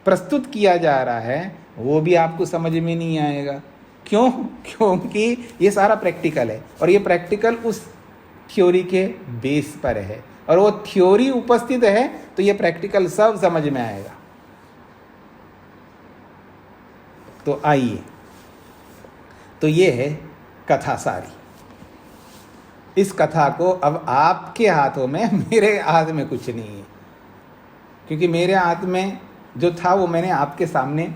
Speaker 1: प्रस्तुत किया जा रहा है वो भी आपको समझ में नहीं आएगा। क्यों? क्योंकि ये सारा प्रैक्टिकल है, और ये प्रैक्टिकल उस थ्योरी के बेस पर है, और वो थ्योरी उपस्थित है तो ये प्रैक्टिकल सब समझ में आएगा। तो आइए, तो ये है कथा सारी। इस कथा को अब आपके हाथों में, मेरे हाथ में कुछ नहीं है, क्योंकि मेरे हाथ में जो था वो मैंने आपके सामने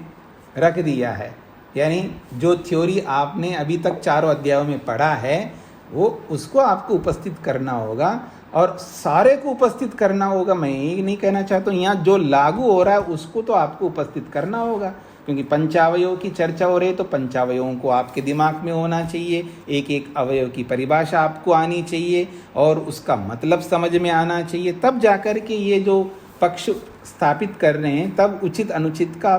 Speaker 1: रख दिया है। यानी जो थ्योरी आपने अभी तक 4 अध्यायों में पढ़ा है वो उसको आपको उपस्थित करना होगा, और सारे को उपस्थित करना होगा। मैं ये नहीं कहना चाहता हूँ, यहाँ जो लागू हो रहा है उसको तो आपको उपस्थित करना होगा, क्योंकि पंचावयों की चर्चा हो रही है तो पंचावयों को आपके दिमाग में होना चाहिए। एक एक अवयव की परिभाषा आपको आनी चाहिए, और उसका मतलब समझ में आना चाहिए। तब जाकर के ये जो पक्ष स्थापित कर रहे हैं, तब उचित अनुचित का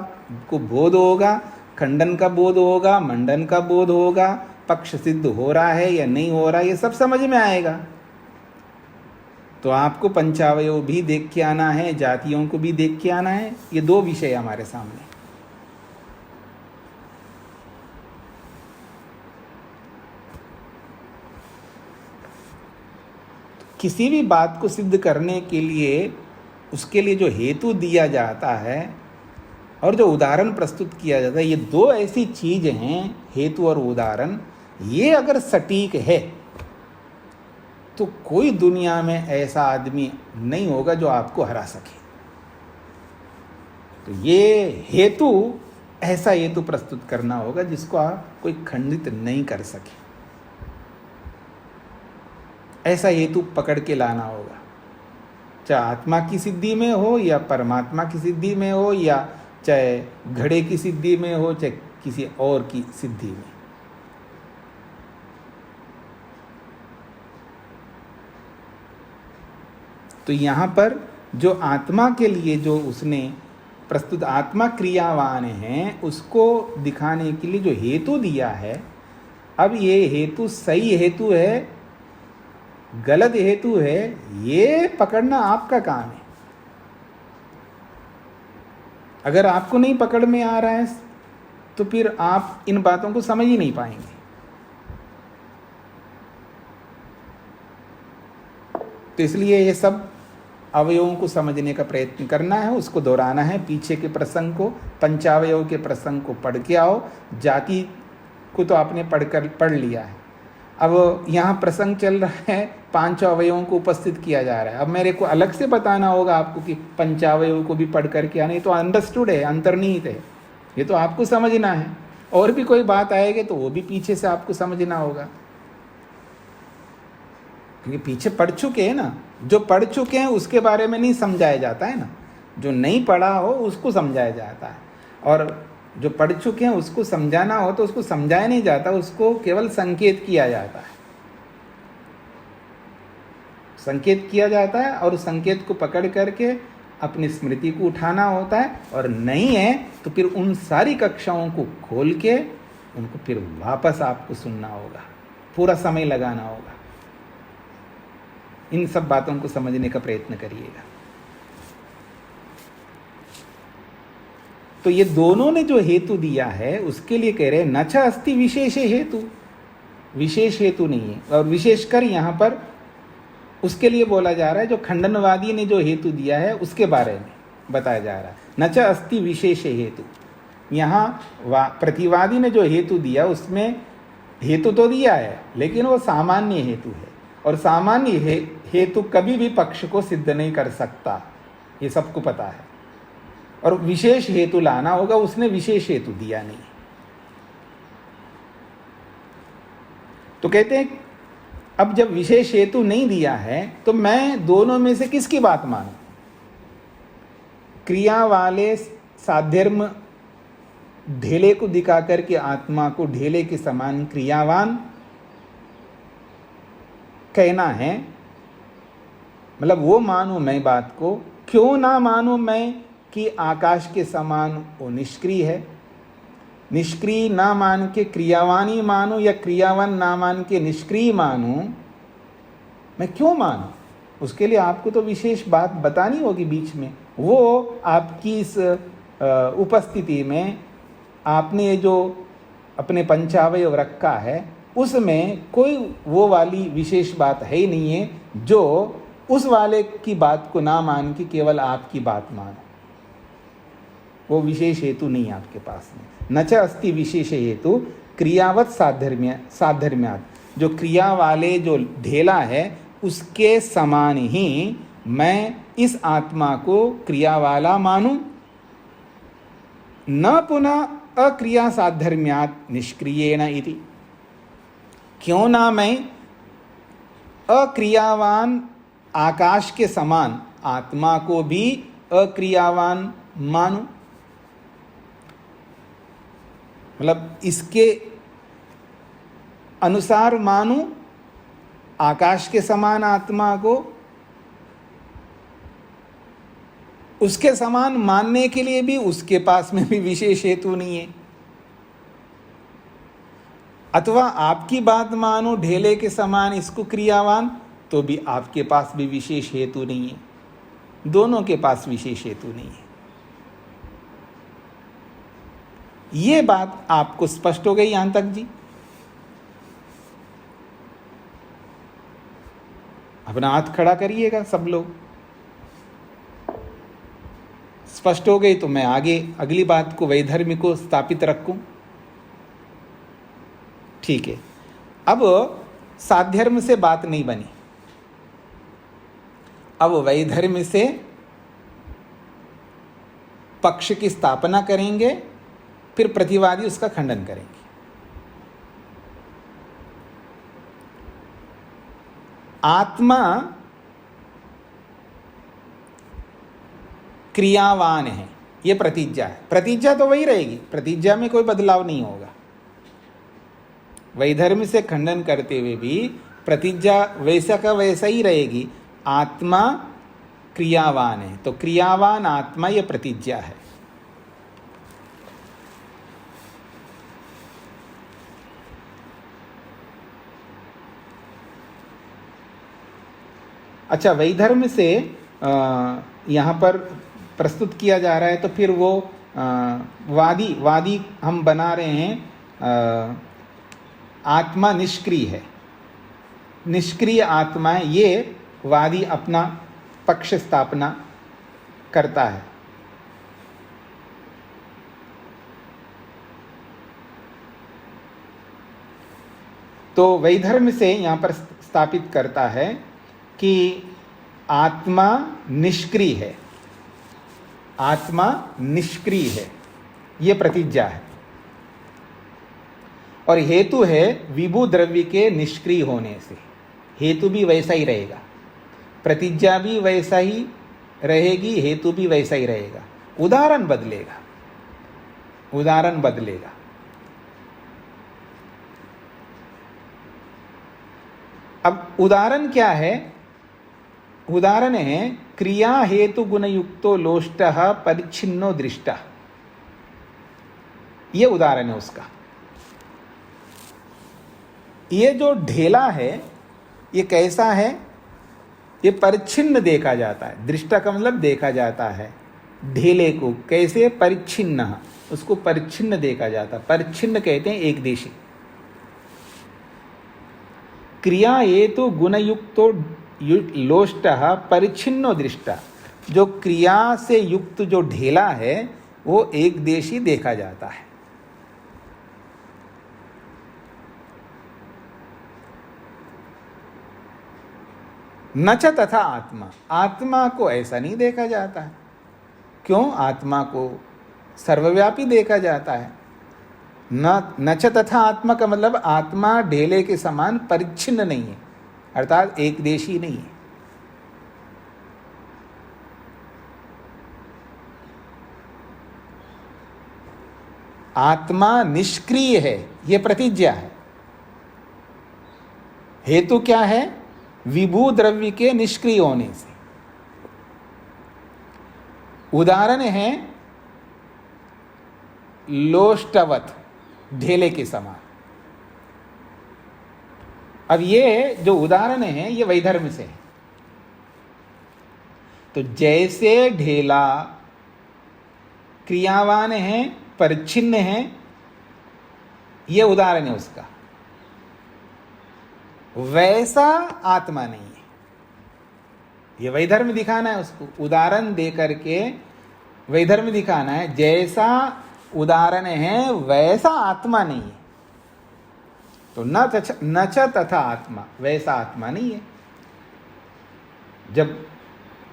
Speaker 1: को बोध होगा, खंडन का बोध होगा, मंडन का बोध होगा, पक्ष सिद्ध हो रहा है या नहीं हो रहा है, ये सब समझ में आएगा। तो आपको पंचावयव भी देख के आना है, जातियों को भी देख के आना है। ये 2 विषय हमारे सामने। किसी भी बात को सिद्ध करने के लिए उसके लिए जो हेतु दिया जाता है और जो उदाहरण प्रस्तुत किया जाता है, ये 2 ऐसी चीज़ हैं, हेतु और उदाहरण। ये अगर सटीक है तो कोई दुनिया में ऐसा आदमी नहीं होगा जो आपको हरा सके। तो ये हेतु, ऐसा हेतु प्रस्तुत करना होगा जिसको आप कोई खंडित नहीं कर सके। ऐसा हेतु पकड़ के लाना होगा, चाहे आत्मा की सिद्धि में हो या परमात्मा की सिद्धि में हो, या चाहे घड़े की सिद्धि में हो, चाहे किसी और की सिद्धि में। तो यहाँ पर जो आत्मा के लिए जो उसने प्रस्तुत आत्मा क्रियावान है, उसको दिखाने के लिए जो हेतु दिया है, अब ये हेतु सही हेतु है, गलत हेतु है, ये पकड़ना आपका काम है। अगर आपको नहीं पकड़ में आ रहा है तो फिर आप इन बातों को समझ ही नहीं पाएंगे। तो इसलिए ये सब अवयवों को समझने का प्रयत्न करना है, उसको दोहराना है। पीछे के प्रसंग को, पंचावयव के प्रसंग को पढ़ के आओ। जाति को तो आपने पढ़ लिया है। अब यहाँ प्रसंग चल रहा है, 5 अवयवों को उपस्थित किया जा रहा है। अब मेरे को अलग से बताना होगा आपको कि पंचावयव को भी पढ़ करके आना। ये तो अंडरस्टूड है, अंतर्निहित है, ये तो आपको समझना है। और भी कोई बात आएगी तो वो भी पीछे से आपको समझना होगा, क्योंकि पीछे पढ़ चुके हैं ना। जो पढ़ चुके हैं उसके बारे में नहीं समझाया जाता है ना, जो नहीं पढ़ा हो उसको समझाया जाता है। और जो पढ़ चुके हैं उसको समझाना हो तो उसको समझाया नहीं जाता, उसको केवल संकेत किया जाता है। संकेत किया जाता है और उस संकेत को पकड़ करके अपनी स्मृति को उठाना होता है। और नहीं है तो फिर उन सारी कक्षाओं को खोल के उनको फिर वापस आपको सुनना होगा, पूरा समय लगाना होगा। इन सब बातों को समझने का प्रयत्न करिएगा। तो ये दोनों ने जो हेतु दिया है उसके लिए कह रहे हैं न च अस्ति विशेष हेतु, विशेष हेतु नहीं है। और विशेषकर यहाँ पर उसके लिए बोला जा रहा है जो खंडनवादी ने जो हेतु दिया है उसके बारे में बताया जा रहा है। न च अस्ति विशेष हेतु, यहाँ प्रतिवादी ने जो हेतु दिया उसमें हेतु तो दिया है लेकिन वो सामान्य हेतु है, और सामान्य हेतु कभी भी पक्ष को सिद्ध नहीं कर सकता, ये सबको पता है। और विशेष हेतु लाना होगा, उसने विशेष हेतु दिया नहीं। तो कहते हैं अब जब विशेष हेतु नहीं दिया है तो मैं दोनों में से किसकी बात मानूं? क्रिया वाले साध्यर्म ढेले को दिखा करके आत्मा को ढेले के समान क्रियावान कहना है, मतलब वो मानूं मैं बात को। क्यों ना मानूं मैं कि आकाश के समान वो निष्क्रिय है? निष्क्रिय ना मान के क्रियावान ही मानूं या क्रियावान ना मान के निष्क्रिय मानूं? मैं क्यों मानूं? उसके लिए आपको तो विशेष बात बतानी होगी बीच में। वो आपकी इस उपस्थिति में आपने जो अपने पंचावयव रखा है उसमें कोई वो वाली विशेष बात है ही नहीं है जो उस वाले की बात को ना मान के केवल आपकी बात मानो। वो विशेष हेतु नहीं आपके पास में। न च अस्ति विशेष हेतु क्रियावत साधर्म्यात्, जो क्रिया वाले जो ढेला है उसके समान ही मैं इस आत्मा को क्रिया वाला मानूं। न पुनः अक्रिया साधर्म्यात् निष्क्रियेण इति, क्यों ना मैं अक्रियावान आकाश के समान आत्मा को भी अक्रियावान मानूं। मतलब इसके अनुसार मानूं आकाश के समान आत्मा को, उसके समान मानने के लिए भी उसके पास में भी विशेष हेतु नहीं है। अथवा आपकी बात मानो ढेले के समान इसको क्रियावान, तो भी आपके पास भी विशेष हेतु नहीं है। दोनों के पास विशेष हेतु नहीं है। ये बात आपको स्पष्ट हो गई यहां तक जी? अपना हाथ खड़ा करिएगा सब लोग। स्पष्ट हो गई तो मैं आगे अगली बात को वैधर्म्य को स्थापित रखूं। ठीक है, अब साध्यर्म से बात नहीं बनी, अब वैधर्म्य से पक्ष की स्थापना करेंगे, फिर प्रतिवादी उसका खंडन करेंगे। आत्मा क्रियावान है, यह प्रतिज्ञा है। प्रतिज्ञा तो वही रहेगी, प्रतिज्ञा में कोई बदलाव नहीं होगा। वैधर्म्य से खंडन करते हुए भी प्रतिज्ञा वैसा का वैसा ही रहेगी। आत्मा क्रियावान है, तो क्रियावान आत्मा यह प्रतिज्ञा है। अच्छा, वैधर्म से यहाँ पर प्रस्तुत किया जा रहा है, तो फिर वो वादी हम बना रहे हैं, आत्मा निष्क्रिय है, निष्क्रिय आत्मा है, ये वादी अपना पक्ष स्थापना करता है। तो वैधर्म से यहाँ पर स्थापित करता है कि आत्मा निष्क्रिय है, आत्मा निष्क्रिय है, ये प्रतिज्ञा है। और हेतु है विभू द्रव्य के निष्क्रिय होने से, हेतु भी वैसा ही रहेगा, प्रतिज्ञा भी वैसा ही रहेगी, हेतु भी वैसा ही रहेगा, उदाहरण बदलेगा, उदाहरण बदलेगा। अब उदाहरण क्या है? उदाहरण है क्रिया हेतु गुणयुक्तो लोष्टः परिच्छिन्नो दृष्टः, ये उदाहरण है उसका। ये जो ढेला है ये कैसा है? ये परिच्छिन्न देखा जाता है, दृष्टा का मतलब देखा जाता है। ढेले को कैसे? परिच्छिन्न, उसको परिच्छिन्न देखा जाता है। परिच्छिन्न कहते हैं एक देशी। क्रिया ये तो गुणयुक्तो लोष्टः परिच्छिन्नो दृष्टा, जो क्रिया से युक्त जो ढेला है वो एक देशी देखा जाता है। न च तथा आत्मा, आत्मा को ऐसा नहीं देखा जाता है। क्यों? आत्मा को सर्वव्यापी देखा जाता है। न च तथा आत्मा का मतलब आत्मा ढेले के समान परिच्छिन्न नहीं है, अर्थात एक देशी नहीं है। आत्मा निष्क्रिय है, यह प्रतिज्ञा है। हेतु क्या है? विभू द्रव्य के निष्क्रिय होने से। उदाहरण है लोष्टवत, ढेले के समान। अब ये जो उदाहरण है ये वैधर्म से है। तो जैसे ढेला क्रियावान है, परिच्छिन्न है, ये उदाहरण है उसका, वैसा आत्मा नहीं है। ये वैधर्म दिखाना है उसको, उदाहरण दे करके वैधर्म दिखाना है। जैसा उदाहरण है वैसा आत्मा नहीं है। तो न च तथा आत्मा, वैसा आत्मा नहीं है। जब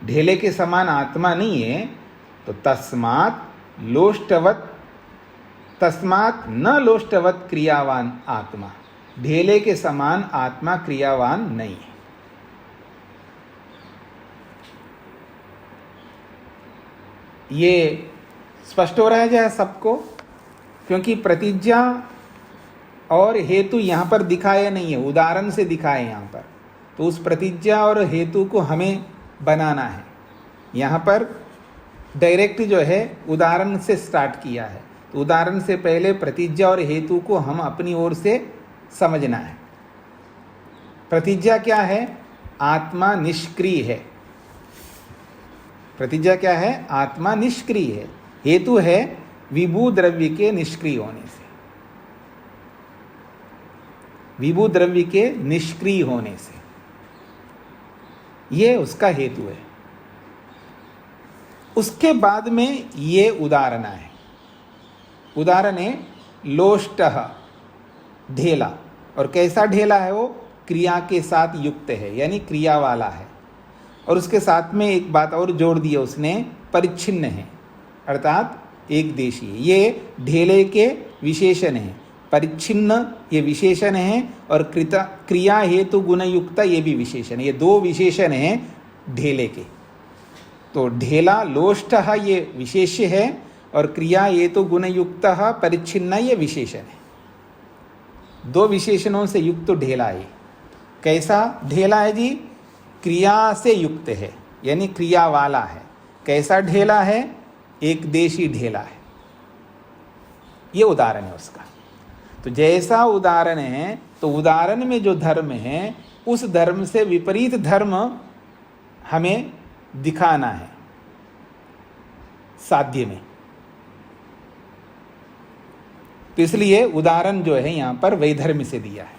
Speaker 1: ढेले के समान आत्मा नहीं है तो तस्मात् न लोष्टवत क्रियावान आत्मा, ढेले के समान आत्मा क्रियावान नहीं है। ये स्पष्ट हो रहा है सबको? क्योंकि प्रतिज्ञा और हेतु यहां पर दिखाया नहीं है, उदाहरण से दिखाए यहां पर। तो उस प्रतिज्ञा और हेतु को हमें बनाना है। यहां पर डायरेक्ट जो है उदाहरण से स्टार्ट किया है, तो उदाहरण से पहले प्रतिज्ञा और हेतु को हम अपनी ओर से समझना है। प्रतिज्ञा क्या है? आत्मा निष्क्रिय है। प्रतिज्ञा क्या है? आत्मा निष्क्रिय है। हेतु है विभू द्रव्य के निष्क्रिय होने से, विभू द्रव्य के निष्क्रिय होने से, यह उसका हेतु है। उसके बाद में ये उदाहरण है। उदाहरण है लोष्टः, ढेला। और कैसा ढेला है वो? क्रिया के साथ युक्त है, यानी क्रिया वाला है। और उसके साथ में एक बात और जोड़ दी है उसने, परिच्छिन्न है, अर्थात एक देशी है। ये ढेले के विशेषण है। परिच्छिन्न ये विशेषण है और क्रिया हेतु गुणयुक्त ये भी विशेषण है। ये दो विशेषण हैं ढेले के। तो ढेला लोष्टः ये विशेष्य है और क्रिया हेतु गुणयुक्त परिच्छिन्न ये विशेषण है। दो विशेषणों से युक्त ढेला है। कैसा ढेला है जी? क्रिया से युक्त है, यानी क्रिया वाला है। कैसा ढेला है? एक देशी ढेला है। ये उदाहरण है उसका। तो जैसा उदाहरण है, तो उदाहरण में जो धर्म है उस धर्म से विपरीत धर्म हमें दिखाना है साध्य में। तो इसलिए उदाहरण जो है यहाँ पर वैधर्म्य से दिया है,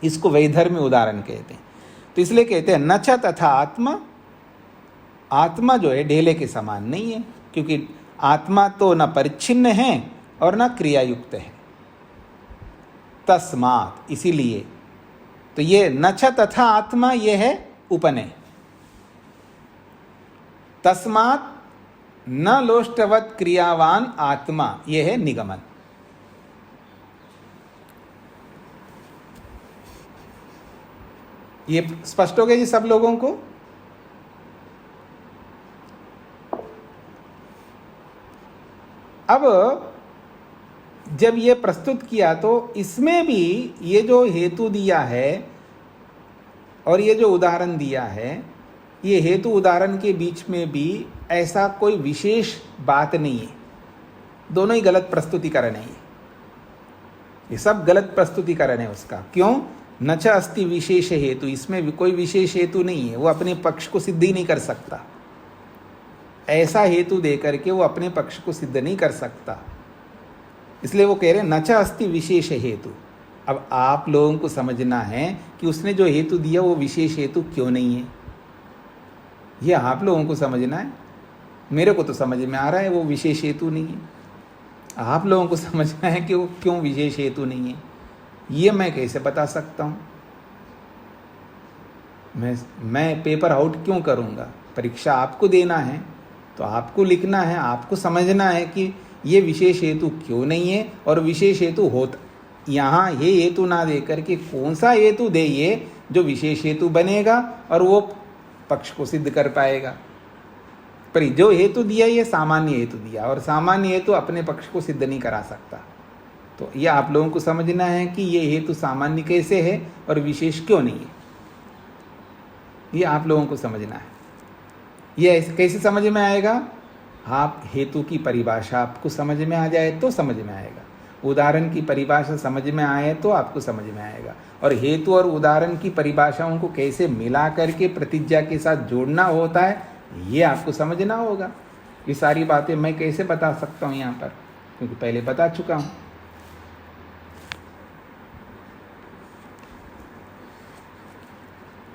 Speaker 1: इसको वैधर्म्य उदाहरण कहते हैं। तो इसलिए कहते हैं न च तथा आत्मा, आत्मा जो है ढेले के समान नहीं है, क्योंकि आत्मा तो न परिच्छिन्न है और न क्रियायुक्त है। तस्मात्, इसीलिए तो ये न च तथा आत्मा ये है उपनय। तस्मात् न लोष्टवत् क्रियावान आत्मा ये है निगमन। ये स्पष्ट हो गया जी सब लोगों को? अब जब ये प्रस्तुत किया तो इसमें भी ये जो हेतु दिया है और ये जो उदाहरण दिया है, ये हेतु उदाहरण के बीच में भी ऐसा कोई विशेष बात नहीं है। दोनों ही गलत प्रस्तुतिकरण है। ये सब गलत प्रस्तुतिकरण है उसका। क्यों? न च अस्ति विशेष हेतु, इसमें कोई विशेष हेतु नहीं है। वो अपने पक्ष को सिद्ध ही नहीं कर सकता। ऐसा हेतु देकर के वो अपने पक्ष को सिद्ध नहीं कर सकता। इसलिए वो कह रहे हैं न च अस्ति विशेष हेतु। अब आप लोगों को समझना है कि उसने जो हेतु दिया वो विशेष हेतु क्यों नहीं है, ये आप लोगों को समझना है। मेरे को तो समझ में आ रहा है वो विशेष हेतु नहीं है। आप लोगों को समझना है कि वो क्यों विशेष हेतु नहीं है। ये मैं कैसे बता सकता हूँ? मैं पेपर आउट क्यों करूँगा? परीक्षा आपको देना है तो आपको लिखना है, आपको समझना है कि ये विशेष हेतु क्यों नहीं है और विशेष हेतु होता। यहाँ ये हेतु ना दे करके कौन सा हेतु दे ये जो विशेष हेतु बनेगा और वो पक्ष को सिद्ध कर पाएगा। पर जो हेतु दिया ये सामान्य हेतु दिया और सामान्य हेतु अपने पक्ष को सिद्ध नहीं करा सकता। तो ये आप लोगों को समझना है कि ये हेतु सामान्य कैसे है और विशेष क्यों नहीं है। ये आप लोगों को समझना है। ये कैसे समझ में आएगा? आप हेतु की परिभाषा आपको समझ में आ जाए तो समझ में आएगा। उदाहरण की परिभाषा समझ में आए तो आपको समझ में आएगा। और हेतु और उदाहरण की परिभाषाओं को कैसे मिला करके प्रतिज्ञा के साथ जोड़ना होता है ये आपको समझना होगा। ये सारी बातें मैं कैसे बता सकता हूँ यहाँ पर, क्योंकि पहले बता चुका हूँ।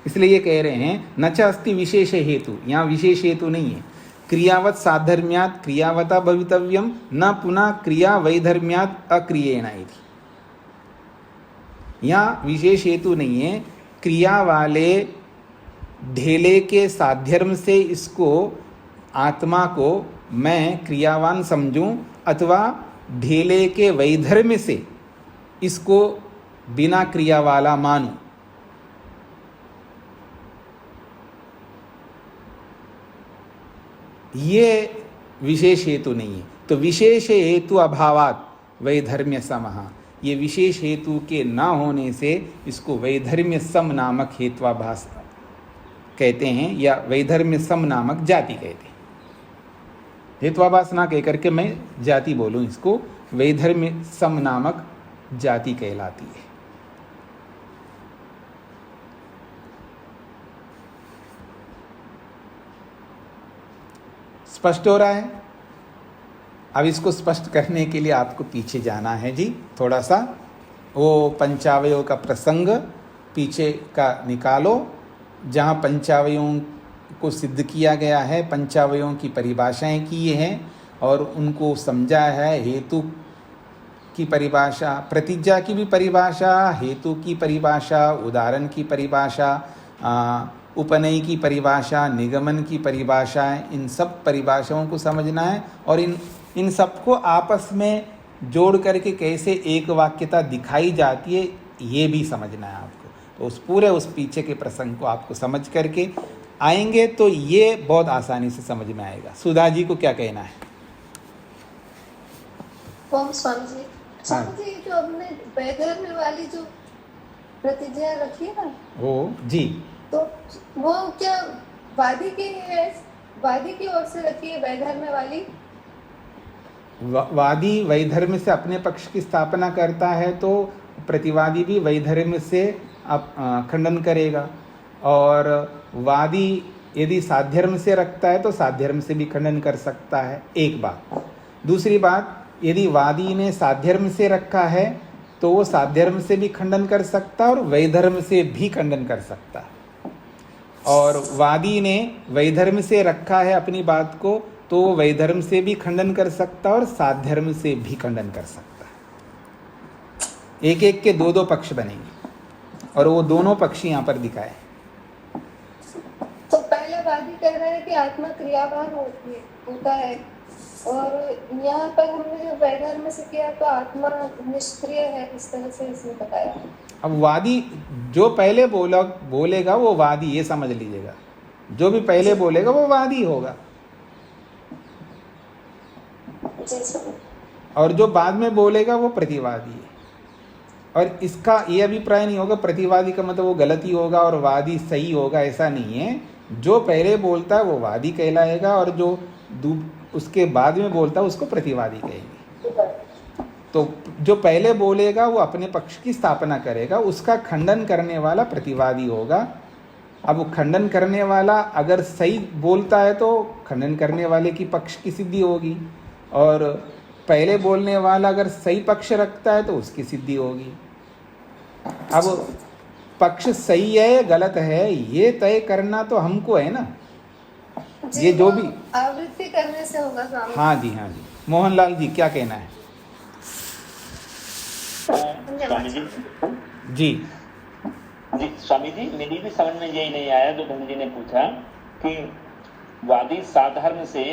Speaker 1: इसलिए ये कह रहे हैं न च अस्ति विशेष हेतु, यहाँ विशेष हेतु नहीं है। क्रियावत साधर्म्यात् क्रियावता भवितव्यम न पुनः क्रिया वैधर्म्यात् अक्रियेण इति। यहाँ विशेष हेतु नहीं है। क्रिया वाले ढेले के साध्यर्म से इसको आत्मा को मैं क्रियावान समझूं अथवा ढेले के वैधर्म्य से इसको बिना क्रिया वाला मानूं, ये विशेष हेतु नहीं है। तो विशेष हेतु अभावात वैधर्म्य समः, ये विशेष हेतु के न होने से इसको वैधर्म्य सम नामक हेत्वाभास कहते हैं या वैधर्म्य सम नामक जाति कहते हैं। हेत्वाभास ना कह करके मैं जाति बोलूं, इसको वैधर्म्य सम नामक जाति कहलाती है। स्पष्ट हो रहा है? अब इसको स्पष्ट करने के लिए आपको पीछे जाना है जी थोड़ा सा। वो पंचावयों का प्रसंग पीछे का निकालो, जहाँ पंचावयों को सिद्ध किया गया है, पंचावयों की परिभाषाएं की हैं और उनको समझा है। हेतु की परिभाषा, प्रतिज्ञा की भी परिभाषा, हेतु की परिभाषा, उदाहरण की परिभाषा, उपनय की परिभाषा, निगमन की परिभाषा, इन सब परिभाषाओं को समझना है और इन सबको आपस में जोड़ करके कैसे एक वाक्यता दिखाई जाती है ये भी समझना है आपको। तो उस पीछे के प्रसंग को आपको समझ करके आएंगे तो ये बहुत आसानी से समझ में आएगा। सुधा जी को क्या कहना है?
Speaker 3: ओम स्वामी जी, स्वामी जी जो हमने वैधर्म्य वाली जो प्रतिज्ञा रखी है ना,
Speaker 1: वो जी,
Speaker 3: तो वो क्या वादी की है? वादी की ओर से रखी है वैधर्म्य वाली?
Speaker 1: वादी वैधर्म्य से अपने पक्ष की स्थापना करता है तो प्रतिवादी भी वैधर्म्य से खंडन करेगा। और वादी यदि साध्यर्म से रखता है तो साध्यर्म से भी खंडन कर सकता है, एक बात। दूसरी बात, यदि वादी ने साध्यर्म से रखा है तो वो साध्यर्म से भी खंडन कर सकता है और वैधर्म से भी खंडन कर सकता है, और वादी ने वैधर्म से रखा है अपनी बात को तो वो वैधर्म से भी खंडन कर सकता है और साध्यर्म से भी खंडन कर सकता है। एक एक के दो दो पक्ष बनेंगे और वो दोनों पक्ष यहाँ पर दिखाए।
Speaker 3: तो पहले वादी कह रहा है कि आत्मा क्रियावान होता है, और यहाँ पर हमने जो वैधर्म से किया तो आत्मा निष्क्रिय है, इस तरह से इसने बताया।
Speaker 1: अब वादी जो पहले बोलेगा वो वादी, ये समझ लीजिएगा, जो भी पहले बोलेगा वो वादी होगा, और जो बाद में बोलेगा वो प्रतिवादी है। और इसका ये अभिप्राय नहीं होगा प्रतिवादी का मतलब वो गलत ही होगा और वादी सही होगा, ऐसा नहीं है। जो पहले बोलता है वो वादी कहलाएगा और जो उसके बाद में बोलता है उसको प्रतिवादी कहेंगे। तो जो पहले बोलेगा वो अपने पक्ष की स्थापना करेगा, उसका खंडन करने वाला प्रतिवादी होगा। अब वो खंडन करने वाला अगर सही बोलता है तो खंडन करने वाले की पक्ष की सिद्धि होगी, और पहले बोलने वाला अगर सही पक्ष रखता है तो उसकी सिद्धि होगी। अब पक्ष सही है गलत है ये तय करना तो हमको है ना, ये जो भी
Speaker 3: आवृत्ति करने से होगा स्वामी।
Speaker 1: हाँ जी, हाँ जी। मोहनलाल जी क्या कहना है?
Speaker 4: स्वामी जी
Speaker 1: जी
Speaker 4: स्वामी जी, मेरी भी समझ में यही नहीं आया जो धन जी ने पूछा कि वादी साधर्म से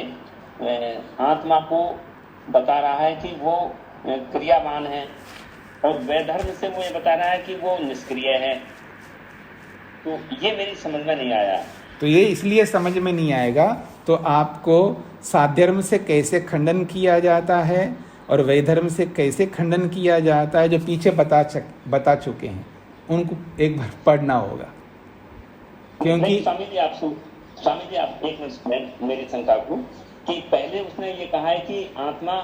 Speaker 4: आत्मा को बता रहा है कि वो क्रियावान है, और वैधर्म से वो ये बता रहा है कि वो निष्क्रिय है। तो ये मेरी समझ में नहीं आया।
Speaker 1: तो ये इसलिए समझ में नहीं आएगा तो आपको साध्यर्म से कैसे खंडन किया जाता है और वैधर्म से कैसे खंडन किया जाता है जो पीछे बता चुके हैं, उनको एक बार पढ़ना होगा। क्योंकि
Speaker 4: स्वामी जी आप एक मिनट मेरी शंका को, कि पहले उसने ये कहा है कि आत्मा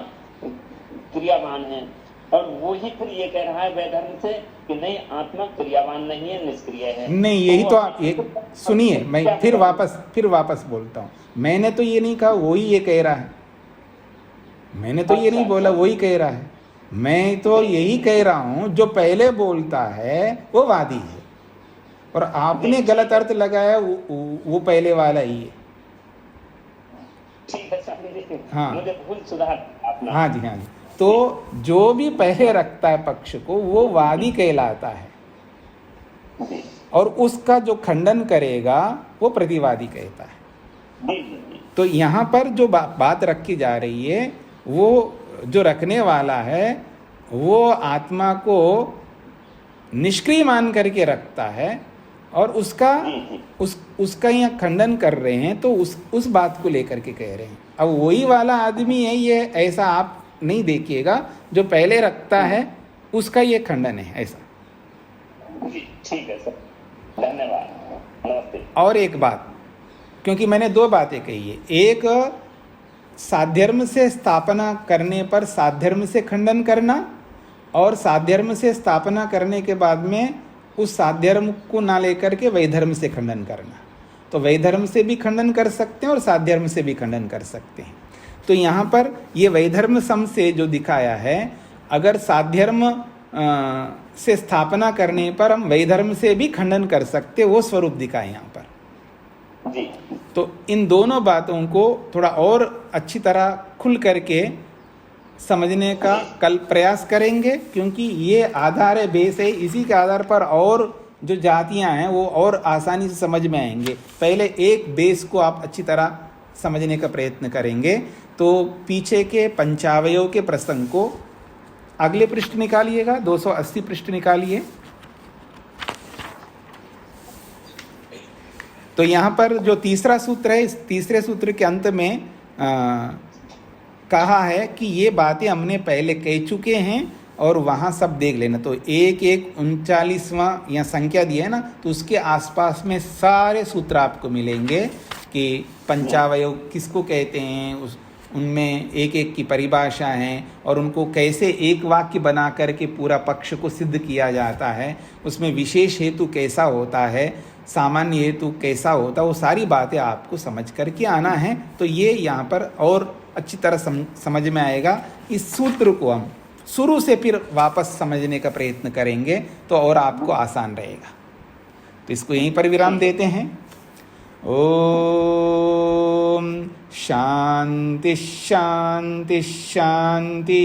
Speaker 4: क्रियावान है, और वो ही फिर ये कह रहा है वैधर्म से कि नहीं, आत्मा क्रियावान नहीं है, निष्क्रिय है।
Speaker 1: नहीं, यही तो आप एक सुनिए, मैं फिर वापस बोलता हूँ। मैंने तो ये नहीं कहा वही ये कह रहा है, मैंने तो ये नहीं बोला वही कह रहा है। मैं तो यही कह रहा हूँ जो पहले बोलता है वो वादी है, और आपने गलत अर्थ लगाया वो पहले वाला ही है।
Speaker 4: ठीक है स्वामी जी,
Speaker 1: हाँ,
Speaker 4: मुझे भूल सुधार अपना।
Speaker 1: हाँ जी, हाँ जी। तो जो भी पहले रखता है पक्ष को वो वादी कहलाता है, और उसका जो खंडन करेगा वो प्रतिवादी कहता है। तो यहाँ पर जो बात रखी जा रही है, वो जो रखने वाला है वो आत्मा को निष्क्रिय मान करके रखता है, और उसका यहाँ खंडन कर रहे हैं, तो उस बात को लेकर के कह रहे हैं। अब वही वाला आदमी है ये, ऐसा आप नहीं देखिएगा, जो पहले रखता है उसका ये खंडन है, ऐसा।
Speaker 4: ठीक है सर, धन्यवाद, नमस्ते।
Speaker 1: और एक बात, क्योंकि मैंने दो बातें कही है, एक साध्यर्म से स्थापना करने पर साध्यर्म से खंडन करना, और साध्यर्म से स्थापना करने के बाद में उस साध्यर्म को ना लेकर के वैधर्म से खंडन करना। तो वैधर्म से भी खंडन कर सकते हैं और साध्यर्म से भी खंडन कर सकते हैं। तो यहाँ पर ये वैधर्म सम से जो दिखाया है, अगर साध्यर्म से स्थापना करने पर हम वैधर्म से भी खंडन कर सकते, वो स्वरूप दिखाए यहाँ पर।
Speaker 4: जी।
Speaker 1: तो इन दोनों बातों को थोड़ा और अच्छी तरह खुल करके समझने का कल प्रयास करेंगे, क्योंकि ये आधार है, बेस है, इसी के आधार पर और जो जातियां हैं वो और आसानी से समझ में आएंगे। पहले एक बेस को आप अच्छी तरह समझने का प्रयत्न करेंगे, तो पीछे के पंचावयों के प्रसंग को अगले पृष्ठ निकालिएगा, 280 पृष्ठ निकालिए। तो यहाँ पर जो तीसरा सूत्र है, इस तीसरे सूत्र के अंत में कहा है कि ये बातें हमने पहले कह चुके हैं और वहाँ सब देख लेना। तो 1139वां यहाँ संख्या दी है ना, तो उसके आसपास में सारे सूत्र आपको मिलेंगे कि पंचावयव किसको कहते हैं, उनमें एक एक की परिभाषा है, और उनको कैसे एक वाक्य बना करके पूरा पक्ष को सिद्ध किया जाता है, उसमें विशेष हेतु कैसा होता है, सामान्य हेतु कैसा होता, वो सारी बातें आपको समझ करके आना है। तो ये यहाँ पर और अच्छी तरह समझ में आएगा। इस सूत्र को हम शुरू से फिर वापस समझने का प्रयत्न करेंगे तो और आपको आसान रहेगा। तो इसको यहीं पर विराम देते हैं। ओम शांति शांति शांति।